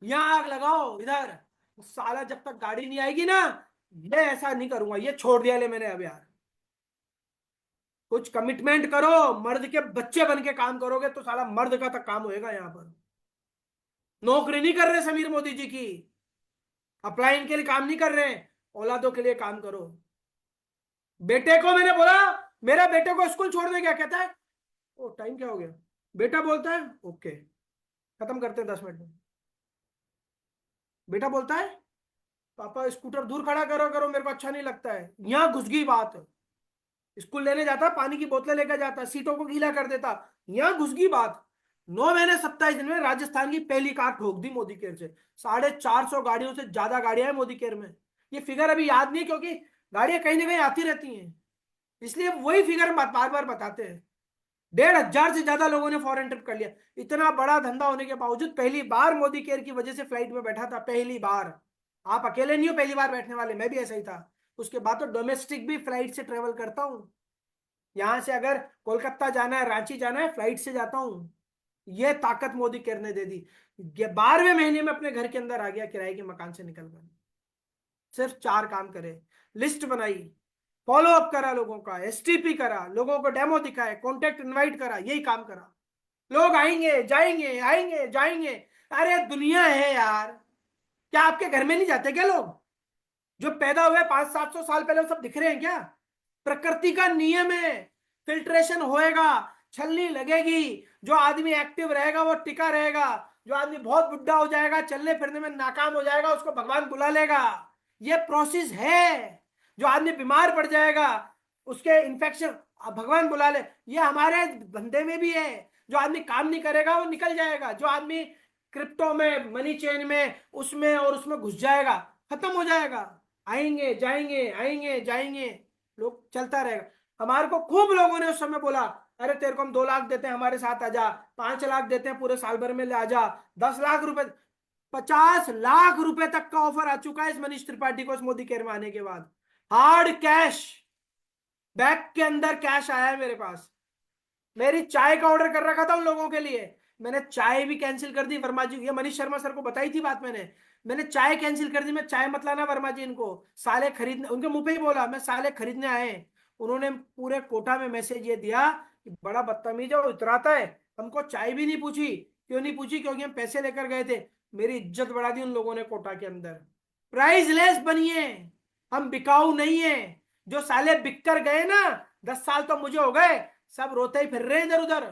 यहाँ आग लगाओ इधर। साला जब तक गाड़ी नहीं आएगी ना, ये ऐसा नहीं करूंगा, ये छोड़ दिया ले मैंने अब यार। कुछ कमिटमेंट करो, मर्द के बच्चे बन के काम करोगे तो साला मर्द का तक काम होएगा यहाँ पर। नौकरी नहीं कर रहे समीर मोदी जी की, अप्लाइन के लिए काम नहीं कर रहे, औलादों के लिए काम करो। बेटे को मैंने बोला, मेरा बेटे को स्कूल छोड़ने क्या कहता है, ओ टाइम क्या हो गया, बेटा बोलता है ओके खत्म करते हैं 10 मिनट में। बेटा बोलता है पापा स्कूटर दूर खड़ा करो करो, मेरे को अच्छा नहीं लगता है। यहाँ घुस गई बात। स्कूल लेने जाता, पानी की बोतलें लेकर जाता, सीटों को गीला कर देता, यहाँ घुस गई बात। 9 महीने 27 दिन में राजस्थान की पहली कार ठोक दी मोदी केयर से। 450 गाड़ियों से ज्यादा गाड़ियां हैं मोदी केयर में। ये फिगर अभी याद नहीं क्योंकि गाड़ियां कहीं ना कहीं आती रहती हैं, इसलिए वही फिगर बार बार बताते हैं। 1,500 से ज्यादा लोगों ने फॉरेन ट्रिप कर लिया। इतना बड़ा धंधा होने के बावजूद पहली बार मोदी केयर की वजह से फ्लाइट में बैठा था, पहली बार। आप अकेले नहीं हो पहली बार बैठने वाले, मैं भी ऐसा ही था। उसके बाद तो डोमेस्टिक भी फ्लाइट से ट्रेवल करता हूं। यहां से अगर कोलकाता जाना है, रांची जाना है, फ्लाइट से जाता हूं। ये ताकत मोदी केयर ने दे दी। 12वें महीने में अपने घर के अंदर आ गया किराए के मकान से निकलकर। सिर्फ 4 काम करे, लिस्ट बनाई, फॉलो अप करा लोगों का, एसटीपी करा, लोगों को डेमो दिखाए, कॉन्टेक्ट इनवाइट करा, यही काम करा। लोग आएंगे जाएंगे आएंगे जाएंगे। अरे दुनिया है यार, क्या आपके घर में नहीं जाते क्या लोग? जो पैदा हुए 500-700 साल पहले, वो सब दिख रहे हैं क्या? प्रकृति का नियम है, फिल्ट्रेशन होएगा, छलनी लगेगी। जो आदमी एक्टिव रहेगा वो टिका रहेगा। जो आदमी बहुत बुढ़ा हो जाएगा, चलने फिरने में नाकाम हो जाएगा, उसको भगवान बुला लेगा। ये प्रोसेस है। जो आदमी बीमार पड़ जाएगा, उसके इन्फेक्शन, भगवान बुला ले। ये हमारे धंधे में भी है। जो आदमी काम नहीं करेगा वो निकल जाएगा। जो आदमी क्रिप्टो में, मनी चेन में, उसमें और उसमें घुस जाएगा, खत्म हो जाएगा। आएंगे जाएंगे आएंगे जाएंगे, लोग चलता रहेगा। हमारे को खूब लोगों ने उस समय बोला, अरे तेरे को हम 2 लाख देते हैं, हमारे साथ आजा। 5 लाख देते हैं, पूरे साल भर में ले आजा। 10 लाख रुपए, 50 लाख रुपए तक का ऑफर आ चुका है इस मनीष त्रिपाठी को, इस मोदी केयर में आने के बाद। हार्ड कैश, बैग के अंदर कैश आया है मेरे पास। मेरी चाय का ऑर्डर कर रखा था उन लोगों के लिए, मैंने चाय भी कैंसिल कर दी। वर्मा जी, ये मनीष शर्मा सर को बताई थी बात मैंने चाय कैंसिल कर दी। मैं चाय मत लाना वर्मा जी, इनको साले खरीदने, उनके मुंह पे ही बोला, मैं साले खरीदने आए। उन्होंने पूरे कोटा में मैसेज ये दिया कि बड़ा बदतमीज है, वो इतराता है। हमको चाय भी नहीं पूछी। क्यों नहीं पूछी? क्योंकि हम पैसे लेकर गए थे। मेरी इज्जत बढ़ा दी उन लोगों ने कोटा के अंदर। प्राइसलेस बनिए, हम बिकाऊ नहीं है। जो साले बिक कर गए ना, 10 साल तो मुझे हो गए, सब रोते ही फिर रहे इधर उधर।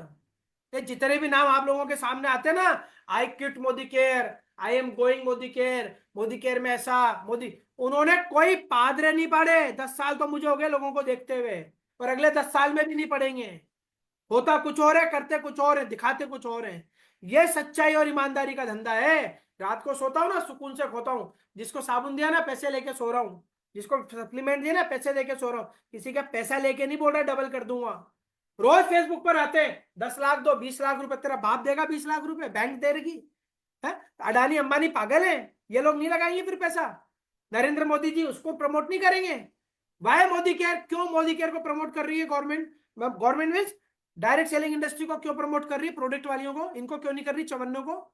ये जितने भी नाम आप लोगों के सामने आते हैं ना, I quit Modi care, I am going Modi care, Modi care में ऐसा, मोदी, उन्होंने कोई पादरे नहीं पढ़े। 10 साल तो मुझे हो गए लोगों को देखते हुए, और अगले 10 साल में भी नहीं पढ़ेंगे। होता कुछ और है, करते कुछ और है, दिखाते कुछ और है। ये सच्चाई और ईमानदारी का धंधा है। रात को सोता हूँ ना, सुकून से खोता हूँ। जिसको साबुन दिया ना, पैसे लेके सो रहा हूँ। जिसको सप्लीमेंट दिया ना, पैसे लेके सो रहा हूँ। किसी का पैसा लेके नहीं बोल रहा डबल कर दूंगा। रोज फेसबुक पर आते हैं, 10 लाख दो, 20 लाख रुपए, तेरा बाप देगा 20 लाख रुपए, बैंक दे रही है? अडानी अंबानी पागल है? ये लोग नहीं लगाएंगे फिर पैसा? नरेंद्र मोदी जी उसको प्रमोट नहीं करेंगे? वाई मोदी केयर, क्यों मोदी केयर को प्रमोट कर रही है government? Government means direct selling industry को क्यों प्रमोट कर रही है, प्रोडक्ट वालियों को? इनको क्यों नहीं कर रही, चवन्नों को?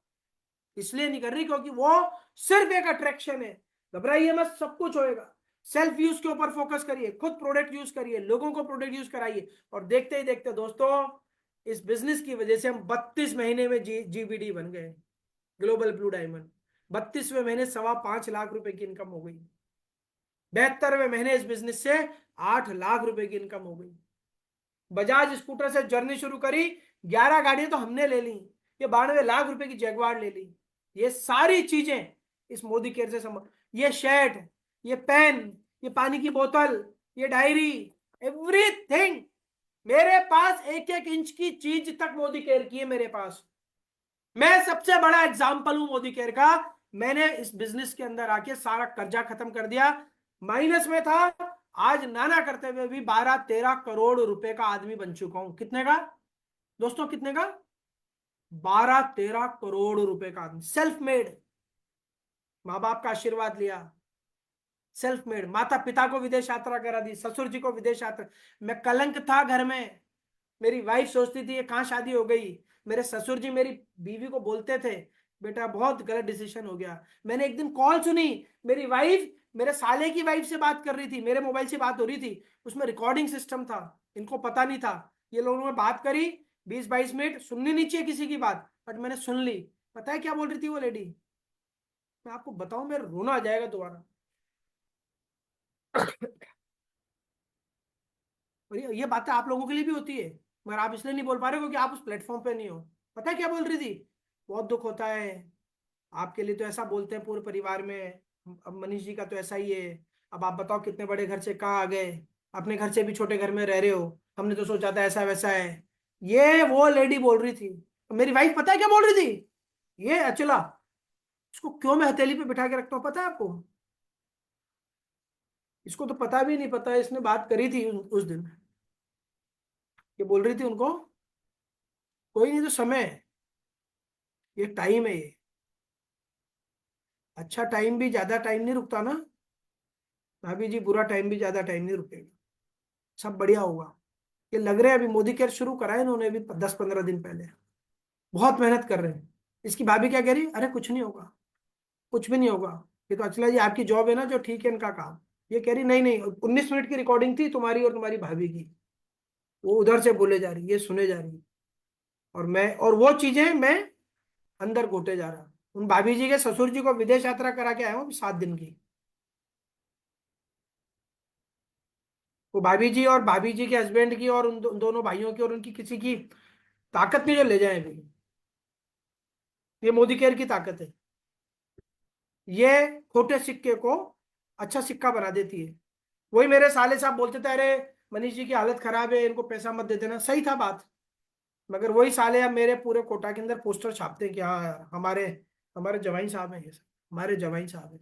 इसलिए नहीं कर रही क्योंकि वो सिर्फ एक अट्रैक्शन है। घबराइए मत, सब कुछ होएगा। सेल्फ यूज के ऊपर फोकस करिए, खुद प्रोडक्ट यूज करिए, लोगों को प्रोडक्ट यूज कराइए। और देखते ही देखते दोस्तों, इस बिजनेस की वजह से हम 32 महीने में जीबीडी बन गए, ग्लोबल ब्लू डायमंड। 32वें महीने 5.25 लाख रुपए की इनकम हो गई। 72वें महीने इस बिजनेस से 8 लाख रुपए की इनकम हो गई। बजाज स्कूटर से जर्नी शुरू करी, 11 गाड़ियां तो हमने ले ली। ये 92 लाख रुपए की जैगवार ले ली। ये सारी चीजें इस मोदी केयर से संभव। ये शर्ट, ये पेन, ये पानी की बोतल, ये डायरी, एवरीथिंग मेरे पास। 1-1 इंच की चीज तक मोदी केयर की है मेरे पास। मैं सबसे बड़ा एग्जाम्पल हूं मोदी केयर का। मैंने इस बिजनेस के अंदर आके सारा कर्जा खत्म कर दिया। माइनस में था, आज नाना करते हुए भी 12-13 करोड़ रुपए का आदमी बन चुका हूं। कितने का दोस्तों, कितने का? 12-13 करोड़ रुपए का आदमी, सेल्फ मेड, माँ बाप का आशीर्वाद लिया, सेल्फ मेड, माता पिता को विदेश यात्रा करा दी, ससुर जी को विदेश यात्रा। मैं कलंक था घर में, मेरी वाइफ सोचती थी ये कहाँ शादी हो गई। मेरे ससुर जी मेरी बीवी को बोलते थे बेटा बहुत गलत डिसीजन हो गया। मैंने एक दिन कॉल सुनी, मेरी वाइफ मेरे साले की वाइफ से बात कर रही थी, मेरे मोबाइल से बात हो रही थी, उसमें रिकॉर्डिंग सिस्टम था, इनको पता नहीं था। ये लोगों ने बात करी 20-22 मिनट, सुननी नहीं चाहिए किसी की बात, बट मैंने सुन ली। पता है क्या बोल रही थी वो लेडी? मैं आपको बताऊं, मेरा रोना आ जाएगा दोबारा। और ये बातें आप लोगों के लिए भी होती है, मगर आप इसलिए नहीं बोल पा रहे हो क्योंकि आप उस प्लेटफॉर्म पे नहीं हो। पता है क्या बोल रही थी? बहुत दुख होता है, आपके लिए तो ऐसा बोलते हैं पूरे परिवार में, अब मनीष जी का तो ऐसा ही है। अब आप बताओ कितने बड़े घर से कहाँ आ गए, अपने घर से भी छोटे घर में रह रहे हो, हमने तो सोचा था ऐसा वैसा है। ये वो लेडी बोल रही थी। मेरी वाइफ पता है क्या बोल रही थी? ये अचला, इसको क्यों मैं हथेली पे बिठा के रखता हूँ पता है आपको? इसको तो पता भी नहीं, पता है इसने बात करी थी उस दिन। ये बोल रही थी उनको, कोई नहीं तो समय है, ये टाइम है ये, अच्छा टाइम भी ज्यादा टाइम नहीं रुकता ना भाभी जी, बुरा टाइम भी ज्यादा टाइम नहीं रुकेगा, सब बढ़िया होगा। ये लग रहा है अभी मोदी केयर शुरू करा है इन्होंने अभी 10-15 दिन पहले, बहुत मेहनत कर रहे हैं। इसकी भाभी क्या कह रही, अरे कुछ नहीं होगा, कुछ भी नहीं होगा, ये तो अचला जी आपकी जॉब है ना जो ठीक है इनका काम। ये कह रही नहीं नहीं, 19 मिनट की रिकॉर्डिंग थी तुम्हारी और तुम्हारी भाभी की, वो उधर से बोले जा रही, ये सुने जा रही, और मैं, और वो चीजें मैं अंदर घोटे जा रहा। उन भाभी जी के ससुर जी को विदेश यात्रा करा के आया हूँ 7 दिन की। वो भाभी जी और भाभी जी के हस्बैंड की और उन दोनों भाइयों की और उनकी किसी की ताकत नहीं जो ले जाए अभी, ये मोदी केयर की ताकत है। ये खोटे सिक्के को अच्छा सिक्का बना देती है। वही मेरे साले साहब बोलते थे अरे मनीष जी की हालत खराब है, इनको पैसा मत दे देना, सही था बात। मगर वही साले अब मेरे पूरे कोटा के अंदर पोस्टर छापते हैं कि हाँ यार हमारे हमारे जवाइन साहब हैं, ये सब हमारे जवाइन साहब हैं।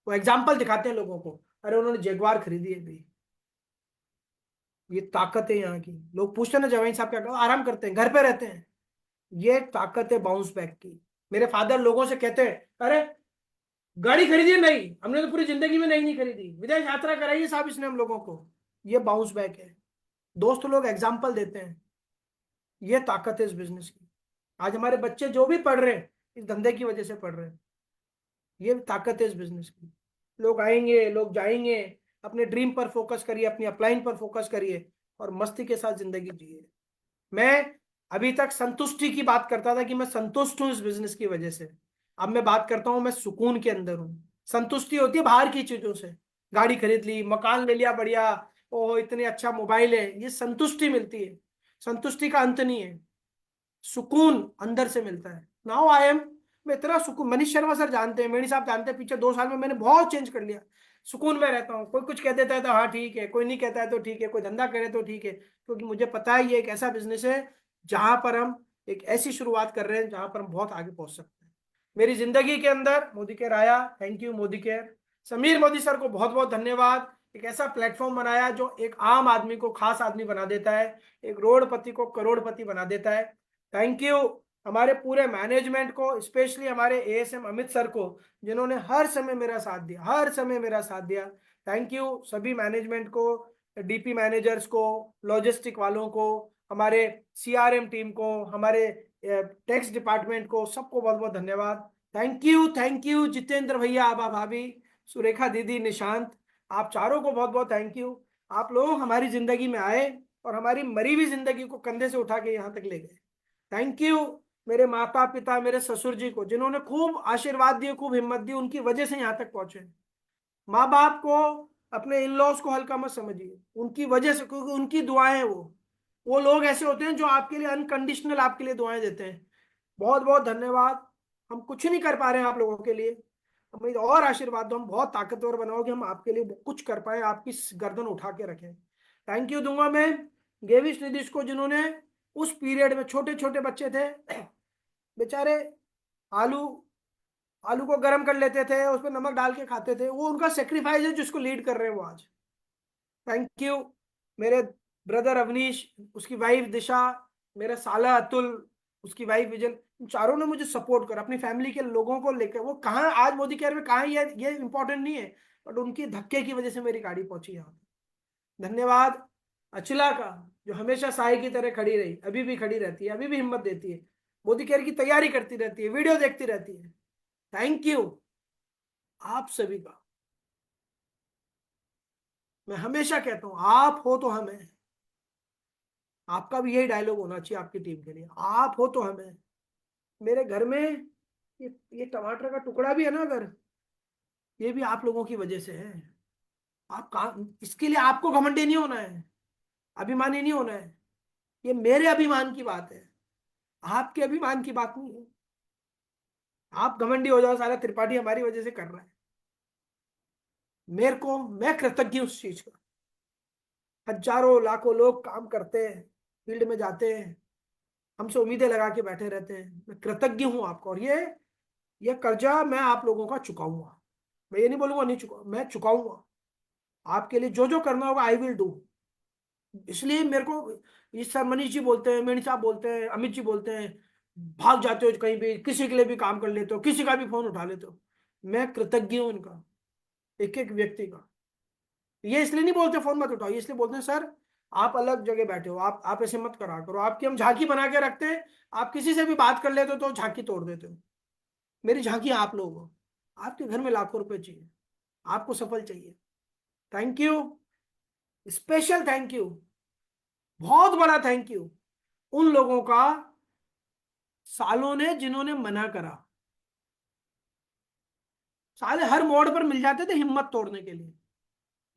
वो एग्जाम्पल दिखाते हैं लोगों को, अरे उन्होंने जगुआर खरीदी है भाई। ये ताकत है यहाँ की। लोग पूछते हैं ना जवाइन साहब क्या कर, आराम करते हैं, घर पे रहते हैं। ये ताकत है बाउंस बैक की। मेरे फादर लोगों से कहते हैं अरे गाड़ी खरीदी है? नहीं, हमने तो पूरी जिंदगी में नहीं नहीं खरीदी, विदेश यात्रा कराई है साहब इसने हम लोगों को। ये बाउंस बैक है। दोस्त लोग एग्जाम्पल देते हैं, ये ताकत है इस बिजनेस की। आज हमारे बच्चे जो भी पढ़ रहे हैं इस धंधे की वजह से पढ़ रहे हैं, ये ताकत है इस बिजनेस की। लोग आएंगे, लोग जाएंगे, अपने ड्रीम पर फोकस करिए, अपनी अपलाइन पर फोकस करिए और मस्ती के साथ जिंदगी जिए। मैं अभी तक संतुष्टि की बात करता था कि मैं संतुष्ट हूं इस बिजनेस की वजह से, अब मैं बात करता हूं मैं सुकून के अंदर हूं। संतुष्टि होती है बाहर की चीजों से, गाड़ी खरीद ली, मकान ले लिया बढ़िया, ओह इतने अच्छा मोबाइल है, ये संतुष्टि मिलती है। संतुष्टि का अंत नहीं है, सुकून अंदर से मिलता है। नाउ आई एम, मैं इतना सुकून, मनीष शर्मा सर जानते हैं, मेणी साहब जानते हैं, पिछले 2 साल में मैंने बहुत चेंज कर लिया। सुकून में रहता हूँ, कोई कुछ कह देता है तो हाँ ठीक है, कोई नहीं कहता है तो ठीक है, कोई धंधा करे तो ठीक है, क्योंकि मुझे पता है ये एक ऐसा बिजनेस है जहां पर हम एक ऐसी शुरुआत कर रहे हैं जहां पर हम बहुत आगे पहुंच सकते हैं। मेरी जिंदगी के अंदर मोदी केयर आया, thank you Modi care. Sameer Modi sir को बहुत बहुत धन्यवाद, एक ऐसा प्लेटफॉर्म बनाया जो एक आम आदमी को खास आदमी बना देता है, एक रोडपति को करोड़पति बना देता है। थैंक यू हमारे पूरे मैनेजमेंट को, स्पेशली हमारे एएसएम अमित सर को, जिन्होंने हर समय मेरा साथ दिया, हर समय मेरा साथ दिया। थैंक यू सभी मैनेजमेंट को, डीपी मैनेजर्स को, लॉजिस्टिक वालों को, हमारे सीआरएम टीम को, हमारे टैक्स डिपार्टमेंट को, सबको बहुत बहुत धन्यवाद। थैंक यू जितेंद्र भैया, आबा भाभी, सुरेखा दीदी, निशांत, आप चारों को बहुत बहुत थैंक यू। आप लोग हमारी जिंदगी में आए और हमारी मरी हुई जिंदगी को कंधे से उठा के यहाँ तक ले गए। थैंक यू मेरे माता पिता, मेरे ससुर जी को, जिन्होंने खूब आशीर्वाद दिए, खूब हिम्मत दी, उनकी वजह से यहाँ तक पहुंचे। माँ बाप को, अपने इन लॉज को हल्का मत समझिए, उनकी वजह से, क्योंकि उनकी दुआएं, वो लोग ऐसे होते हैं जो आपके लिए अनकंडीशनल आपके लिए दुआएं देते हैं। बहुत बहुत धन्यवाद। हम कुछ नहीं कर पा रहे हैं आप लोगों के लिए, हमें और आशीर्वाद दो, हम बहुत ताकतवर बनाओ कि हम आपके लिए कुछ कर पाए, आपकी गर्दन उठा के रखें। थैंक यू दूंगा मैं गेविश निधिश को, जिन्होंने उस पीरियड में, छोटे छोटे बच्चे थे बेचारे, आलू आलू को गर्म कर लेते थे, उसमें नमक डाल के खाते थे। वो उनका सेक्रीफाइस है जिसको लीड कर रहे हैं वो आज। थैंक यू मेरे ब्रदर अवनीश, उसकी वाइफ दिशा, मेरा साला अतुल, उसकी वाइफ विजन, इन चारों ने मुझे सपोर्ट करा, अपनी फैमिली के लोगों को लेकर। वो कहाँ आज मोदी केयर में कहाँ, ये इंपॉर्टेंट नहीं है, बट उनकी धक्के की वजह से मेरी गाड़ी पहुंची यहाँ। धन्यवाद अचला का, जो हमेशा साई की तरह खड़ी रही, अभी भी खड़ी रहती है, अभी भी हिम्मत देती है, मोदी केयर की तैयारी करती रहती है, वीडियो देखती रहती है। थैंक यू आप सभी का। मैं हमेशा कहता हूं, आप हो तो हम हैं। आपका भी यही डायलॉग होना चाहिए आपकी टीम के लिए, आप हो तो हम हैं। मेरे घर में ये टमाटर का टुकड़ा भी है ना, अगर ये भी आप लोगों की वजह से है। आप कहा, इसके लिए आपको घमंडी नहीं होना है, अभिमानी नहीं होना है। ये मेरे अभिमान की बात है, आपके अभिमान की बात नहीं है। आप घमंडी हो जाओ, सारा त्रिपाठी हमारी वजह से कर रहा है। मैं कृतज्ञ हूं उस चीज का। हजारों लाखों लोग काम करते हैं, फील्ड में जाते हैं, हमसे उम्मीदें लगा के बैठे रहते हैं। मैं कृतज्ञ हूं आपको, और ये कर्जा मैं आप लोगों का चुकाऊंगा। मैं ये नहीं बोलूंगा नहीं चुका, मैं चुकाऊंगा। आपके लिए जो जो करना होगा आई विल डू। इसलिए मेरे को ये सर मनीष जी बोलते हैं, मेणी साहब बोलते हैं, अमित जी बोलते हैं, भाग जाते हो कहीं भी, किसी के लिए भी काम कर लेते हो, किसी का भी फोन उठा लेते हो। मैं कृतज्ञ हूं उनका, एक एक व्यक्ति का। ये इसलिए नहीं बोलते फोन मत उठाओ, ये इसलिए बोलते हैं सर आप अलग जगह बैठे हो, आप ऐसे मत करा करो। आपकी हम झांकी बना के रखते हैं, आप किसी से भी बात कर लेते हो तो झांकी तोड़ देते हो। मेरी झांकी आप लोग हो। आपके घर में लाखों रुपए चाहिए, आपको सफल चाहिए। Thank you, special thank you, बहुत बड़ा थैंक यू उन लोगों का, सालों ने जिन्होंने मना करा। साले हर मोड़ पर मिल जाते थे हिम्मत तोड़ने के लिए,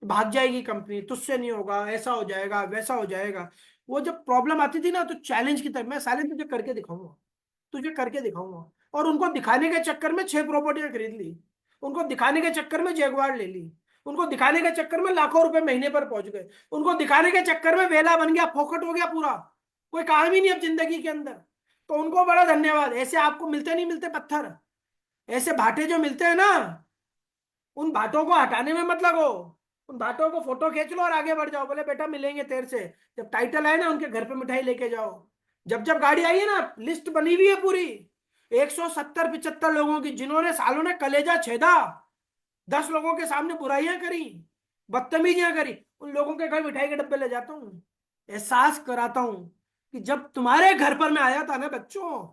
भाग जाएगी कंपनी, तुझसे नहीं होगा, ऐसा हो जाएगा, वैसा हो जाएगा। वो जब प्रॉब्लम आती थी ना, तो चैलेंज की तरह, मैं साले तुझे करके दिखाऊंगा, तुझे करके दिखाऊंगा। और उनको दिखाने के चक्कर में 6 प्रॉपर्टियां खरीद ली, उनको दिखाने के चक्कर में जैगवार ले ली, उनको दिखाने के चक्कर में लाखों रुपए महीने पर पहुंच गए, उनको दिखाने के चक्कर में वेला बन गया, फोकट हो गया पूरा, कोई काम ही नहीं अब जिंदगी के अंदर। तो उनको बड़ा धन्यवाद। ऐसे आपको मिलते नहीं मिलते पत्थर, ऐसे भाटे जो मिलते हैं ना, उन बातों को हटाने में मत लगो। उन बातों को फोटो खींच लो और आगे बढ़ जाओ, बोले बेटा मिलेंगे तेरे से। जब टाइटल आए ना, उनके घर पे मिठाई लेके जाओ। जब जब गाड़ी आई है ना, लिस्ट बनी हुई है पूरी, 170-75 लोगों की, जिन्होंने सालों ने कलेजा छेदा, 10 लोगों के सामने बुराइयां करी, बदतमीजियां करी, उन लोगों के घर मिठाई के डब्बे ले जाता हूँ, एहसास कराता हूं कि जब तुम्हारे घर पर मैं आया था ना बच्चों,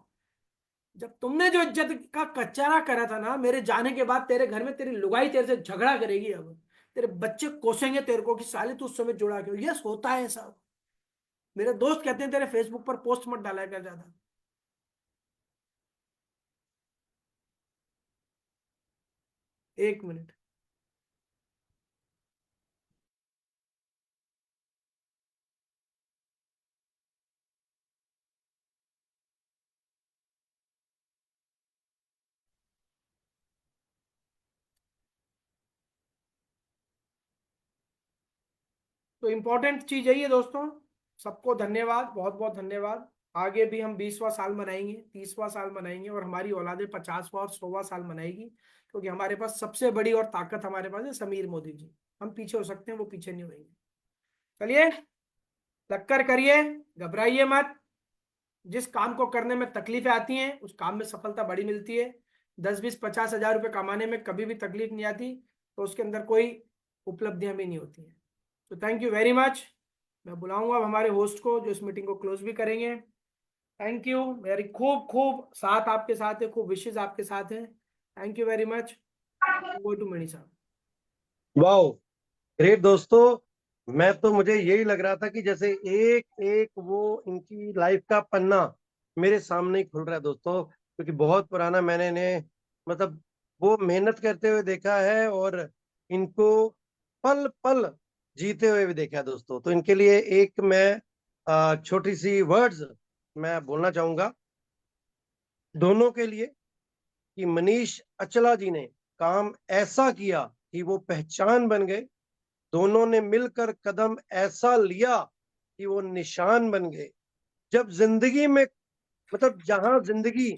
जब तुमने जो इज्जत का कचरा करा था ना, मेरे जाने के बाद तेरे घर में तेरी लुगाई तेरे से झगड़ा करेगी। अब तेरे बच्चे कोसेंगे तेरे को कि साले तू उस समय जुड़ा क्यों। यस, होता है ऐसा। मेरे दोस्त कहते हैं तेरे फेसबुक पर पोस्ट मत डाला कर ज्यादा। 1 मिनट। तो इंपॉर्टेंट चीज यही है दोस्तों, सबको धन्यवाद, बहुत बहुत धन्यवाद। आगे भी हम 20वां साल मनाएंगे, 30वां साल मनाएंगे, और हमारी औलादे 50वां और 100वां साल मनाएगी, क्योंकि हमारे पास सबसे बड़ी और ताकत हमारे पास है समीर मोदी जी। हम पीछे हो सकते हैं, वो पीछे नहीं होंगे। चलिए, टक्कर करिए, घबराइए मत। जिस काम को करने में तकलीफें आती हैं, उस काम में सफलता बड़ी मिलती है। 10-20-50 हज़ार रुपये कमाने में कभी भी तकलीफ नहीं आती, तो उसके अंदर कोई उपलब्धियां भी नहीं होती हैं। तो थैंक यू वेरी मच। मैं बुलाऊंगा अब हमारे होस्ट को, जो इस मीटिंग को क्लोज भी करेंगे। Thank you. मेरी खूब खूब साथ आपके साथ है, खूब विशेष आपके साथ हैं। Thank you very much. Go to Mani Sahab. Wow, great दोस्तों। मैं तो मुझे यही लग रहा था कि जैसे एक एक वो इनकी लाइफ का पन्ना मेरे सामने ही खुल रहा है दोस्तों, क्योंकि बहुत पुराना मैंने इन्हें मतलब वो मेहनत करते हुए देखा है, और इनको पल पल जीते हुए भी देखा है दोस्तों। तो इनके लिए एक मैं छोटी सी वर्ड्स मैं बोलना चाहूंगा दोनों के लिए, कि मनीष अचला जी ने काम ऐसा किया कि वो पहचान बन गए। दोनों ने मिलकर कदम ऐसा लिया कि वो निशान बन गए। जब जिंदगी में मतलब जहां जिंदगी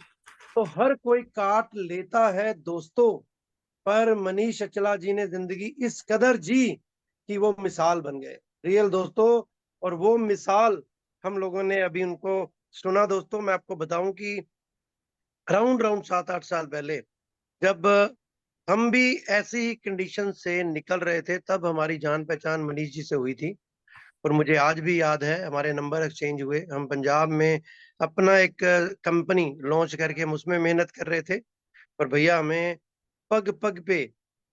तो हर कोई काट लेता है दोस्तों, पर मनीष अचला जी ने जिंदगी इस कदर जी कि वो मिसाल बन गए, रियल दोस्तों। और वो मिसाल हम लोगों ने अभी उनको सुना दोस्तों। मैं आपको बताऊं कि राउंड राउंड 7-8 साल पहले जब हम भी ऐसी ही कंडीशन से निकल रहे थे, तब हमारी जान पहचान मनीष जी से हुई थी। और मुझे आज भी याद है, हमारे नंबर एक्सचेंज हुए। हम पंजाब में अपना एक कंपनी लॉन्च करके हम उसमें मेहनत कर रहे थे, और भैया हमें पग पग पे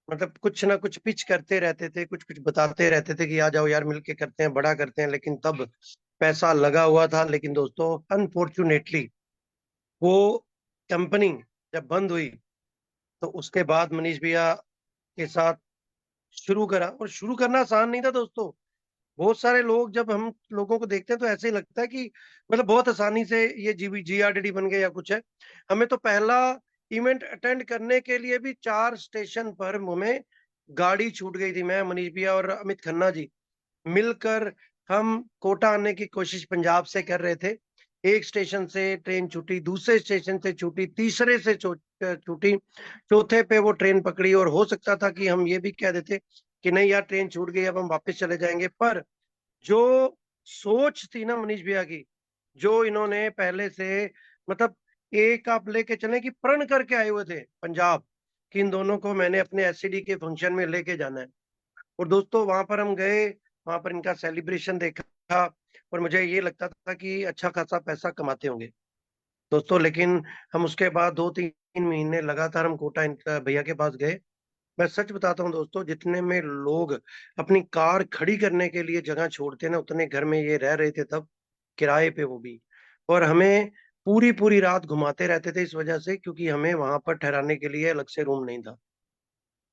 मतलब कुछ ना कुछ पिच करते रहते थे, कुछ कुछ बताते रहते थे कि आ जाओ यार मिलके करते हैं, बड़ा करते हैं। लेकिन तब पैसा लगा हुआ था। लेकिन दोस्तों अनफॉर्चुनेटली वो कंपनी जब बंद हुई, तो उसके बाद मनीष भैया के साथ शुरू करा। और शुरू करना आसान नहीं था दोस्तों। बहुत सारे लोग, जब हम लोगों को देखते हैं तो ऐसे ही लगता है कि मतलब बहुत आसानी से ये GRDD बन गया या कुछ है। हमें तो पहला इवेंट अटेंड करने के लिए भी 4 स्टेशन पर हमें गाड़ी छूट गई थी। मैं, मनीष भैया और अमित खन्ना जी मिलकर हम कोटा आने की कोशिश पंजाब से कर रहे थे। एक स्टेशन से ट्रेन छूटी, दूसरे स्टेशन से छूटी, तीसरे से छूटी, चौथे पे वो ट्रेन पकड़ी। और हो सकता था कि हम ये भी कह देते कि नहीं यार ट्रेन छूट गई, अब हम वापस चले जाएंगे। पर जो सोच थी ना मनीष भैया की, जो इन्होंने पहले से मतलब एक आप लेके चले कि प्रण करके आए हुए थे पंजाब, कि इन दोनों को मैंने अपने SCD के फंक्शन में लेके जाना है। और दोस्तों वहां पर हम गए, वहां पर इनका सेलिब्रेशन देखा, और मुझे ये लगता था कि अच्छा खासा पैसा कमाते होंगे दोस्तों। लेकिन हम उसके बाद 2-3 महीने लगातार हम कोटा भैया के पास गए। मैं सच बताता हूँ दोस्तों, जितने में लोग अपनी कार खड़ी करने के लिए जगह छोड़ते ना, उतने घर में ये रह रहे थे तब, किराए पे वो भी। और हमें पूरी पूरी रात घुमाते रहते थे इस वजह से, क्योंकि हमें वहां पर ठहराने के लिए अलग से रूम नहीं था।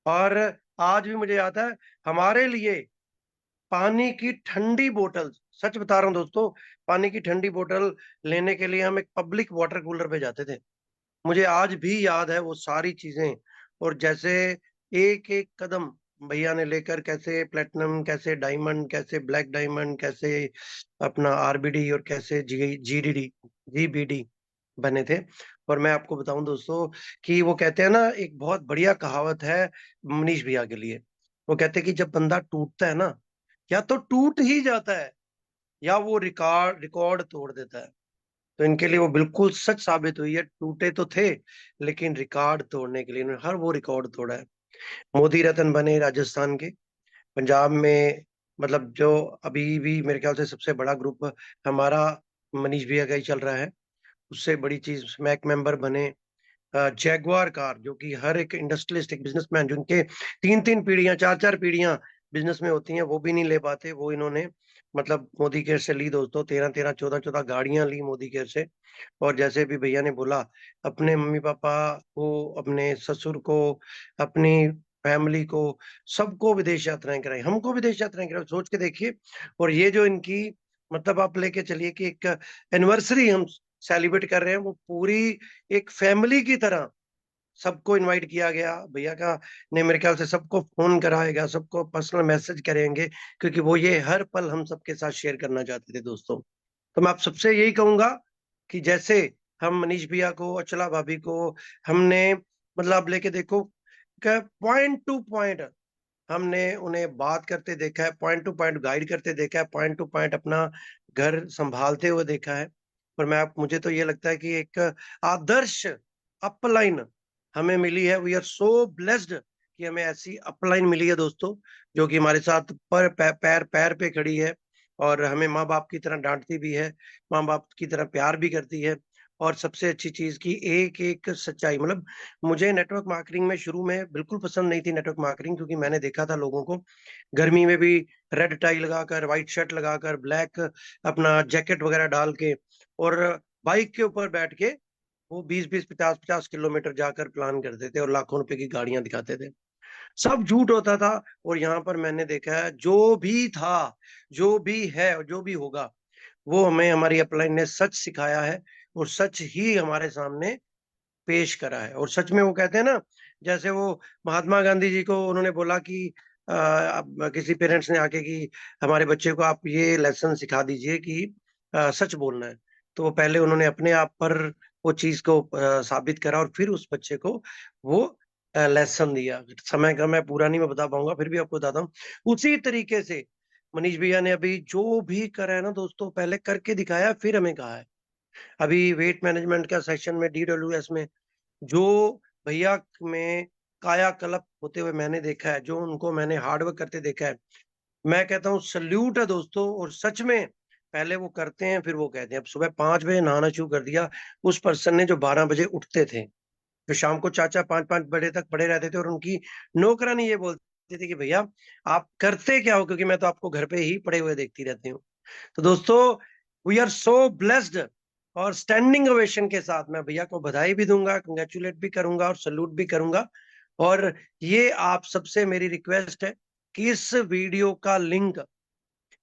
और आज भी मुझे याद है, हमारे लिए पानी की ठंडी बोतल, सच बता रहा हूँ दोस्तों, पानी की ठंडी बोतल लेने के लिए हम एक पब्लिक वाटर कूलर पे जाते थे। मुझे आज भी याद है वो सारी चीजें। और जैसे एक एक कदम भैया ने लेकर, कैसे प्लेटिनम, कैसे डायमंड, कैसे ब्लैक डायमंड, कैसे अपना RBD, और कैसे GBD बने थे। और मैं आपको बताऊं दोस्तों कि वो कहते हैं ना, एक बहुत बढ़िया कहावत है मनीष भैया के लिए। वो कहते हैं कि जब बंदा टूटता है ना, या तो टूट ही जाता है, या वो रिकॉर्ड रिकॉर्ड तोड़ देता है। तो इनके लिए वो बिल्कुल सच साबित हुई है। टूटे तो थे, लेकिन रिकॉर्ड तोड़ने के लिए इन्होंने हर वो रिकॉर्ड तोड़ा है। मोदी रत्न बने राजस्थान के, पंजाब में मतलब जो अभी भी मेरे ख्याल से सबसे बड़ा ग्रुप हमारा मनीष भैया का ही चल रहा है। उससे बड़ी चीज स्मैक मेंबर बने। जैगवार कार, जो कि हर एक इंडस्ट्रियलिस्ट, एक बिजनेसमैन जिनके 3-3 पीढ़ियां, 4-4 पीढ़ियां बिजनेस में होती हैं, वो भी नहीं ले पाते, वो इन्होंने मतलब मोदी केयर से ली दोस्तों। 13-13, 14-14 गाड़ियां ली मोदी केयर से। और जैसे भी भैया ने बोला, अपने मम्मी पापा को, अपने ससुर को, अपनी फैमिली को, सबको विदेश यात्राएं कराई, हमको विदेश यात्राएं कराई, सोच के देखिए। और ये जो इनकी मतलब आप लेके चलिए कि एक एनिवर्सरी हम सेलिब्रेट कर रहे हैं, वो पूरी एक फैमिली की तरह सबको इनवाइट किया गया। भैया का ने मेरे ख्याल से सबको फोन कराएगा, सबको पर्सनल मैसेज करेंगे, क्योंकि वो ये हर पल हम सबके साथ शेयर करना चाहते थे दोस्तों। तो मैं आप सबसे यही कहूंगा कि जैसे हम मनीष भैया को, अचला भाभी को हमने मतलब आप लेके देखो, पॉइंट टू पॉइंट हमने उन्हें बात करते देखा है, पॉइंट टू पॉइंट गाइड करते देखा है, पॉइंट टू पॉइंट अपना घर संभालते हुए देखा है। और मुझे तो ये लगता है कि एक आदर्श अपलाइन हमें मिली है। वी आर सो ब्लेस्ड कि हमें ऐसी अपलाइन मिली है दोस्तों, जो कि हमारे साथ पैर पैर पे खड़ी है, और हमें माँ बाप की तरह डांटती भी है, माँ बाप की तरह प्यार भी करती है। और सबसे अच्छी चीज की एक एक सच्चाई, मतलब मुझे नेटवर्क मार्केटिंग में शुरू में बिल्कुल पसंद नहीं थी नेटवर्क मार्केटिंग, क्योंकि मैंने देखा था लोगों को गर्मी में भी रेड टाई लगाकर, व्हाइट शर्ट लगाकर, ब्लैक अपना जैकेट वगैरह डाल के, और बाइक के ऊपर बैठ के वो 20-20, 50-50 किलोमीटर जाकर प्लान करते थे, और लाखों रुपए की गाड़ियां दिखाते थे। सब झूठ होता था। और यहाँ पर मैंने देखा है, जो भी था, जो भी है, और जो भी होगा, वो हमें हमारी अपलाइन ने सच सिखाया है, और सच ही हमारे सामने पेश करा है। और सच में वो कहते हैं ना, जैसे वो महात्मा गांधी जी को उन्होंने बोला कि अब किसी पेरेंट्स ने आके कि हमारे बच्चे को आप ये लेसन सिखा दीजिए कि सच बोलना है। तो वो पहले उन्होंने अपने आप पर वो चीज को साबित करा और फिर उस बच्चे को वो लेसन दिया। समय का मैं पूरा नहीं मैं बता पाऊंगा, फिर भी आपको बताता हूँ। उसी तरीके से मनीष भैया ने अभी जो भी करा है ना दोस्तों, पहले करके दिखाया फिर हमें कहा है। अभी वेट मैनेजमेंट का सेशन में DWS में जो भैया में कायाकल्प होते हुए मैंने देखा है, जो उनको मैंने हार्डवर्क करते देखा है, मैं कहता हूँ सल्यूट है दोस्तों। और सच में पहले वो करते हैं फिर वो कहते हैं। अब सुबह 5 बजे नहाना शुरू कर दिया उस पर्सन ने जो 12 बजे उठते थे, जो शाम को 4-4 5-5 बजे तक पड़े रहते थे, और उनकी नौकरानी ये बोलती थी कि भैया आप करते क्या हो, क्योंकि मैं तो आपको घर पे ही पड़े हुए देखती रहती हूँ। तो दोस्तों वी आर सो ब्लेस्ड। और स्टैंडिंग ओवेशन के साथ मैं भैया को बधाई भी दूंगा, कंग्रेचुलेट भी करूंगा और सल्यूट भी करूंगा। और ये आप सबसे मेरी रिक्वेस्ट है कि इस वीडियो का लिंक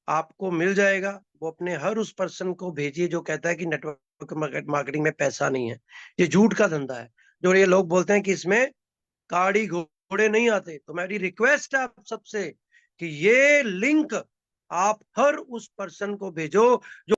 आपको मिल जाएगा, वो अपने हर उस पर्सन को भेजिए जो कहता है कि नेटवर्क मार्केटिंग में पैसा नहीं है, ये झूठ का धंधा है। जो ये लोग बोलते हैं कि इसमें गाड़ी घोड़े नहीं आते, तो मेरी रिक्वेस्ट है आप सबसे कि ये लिंक आप हर उस पर्सन को भेजो जो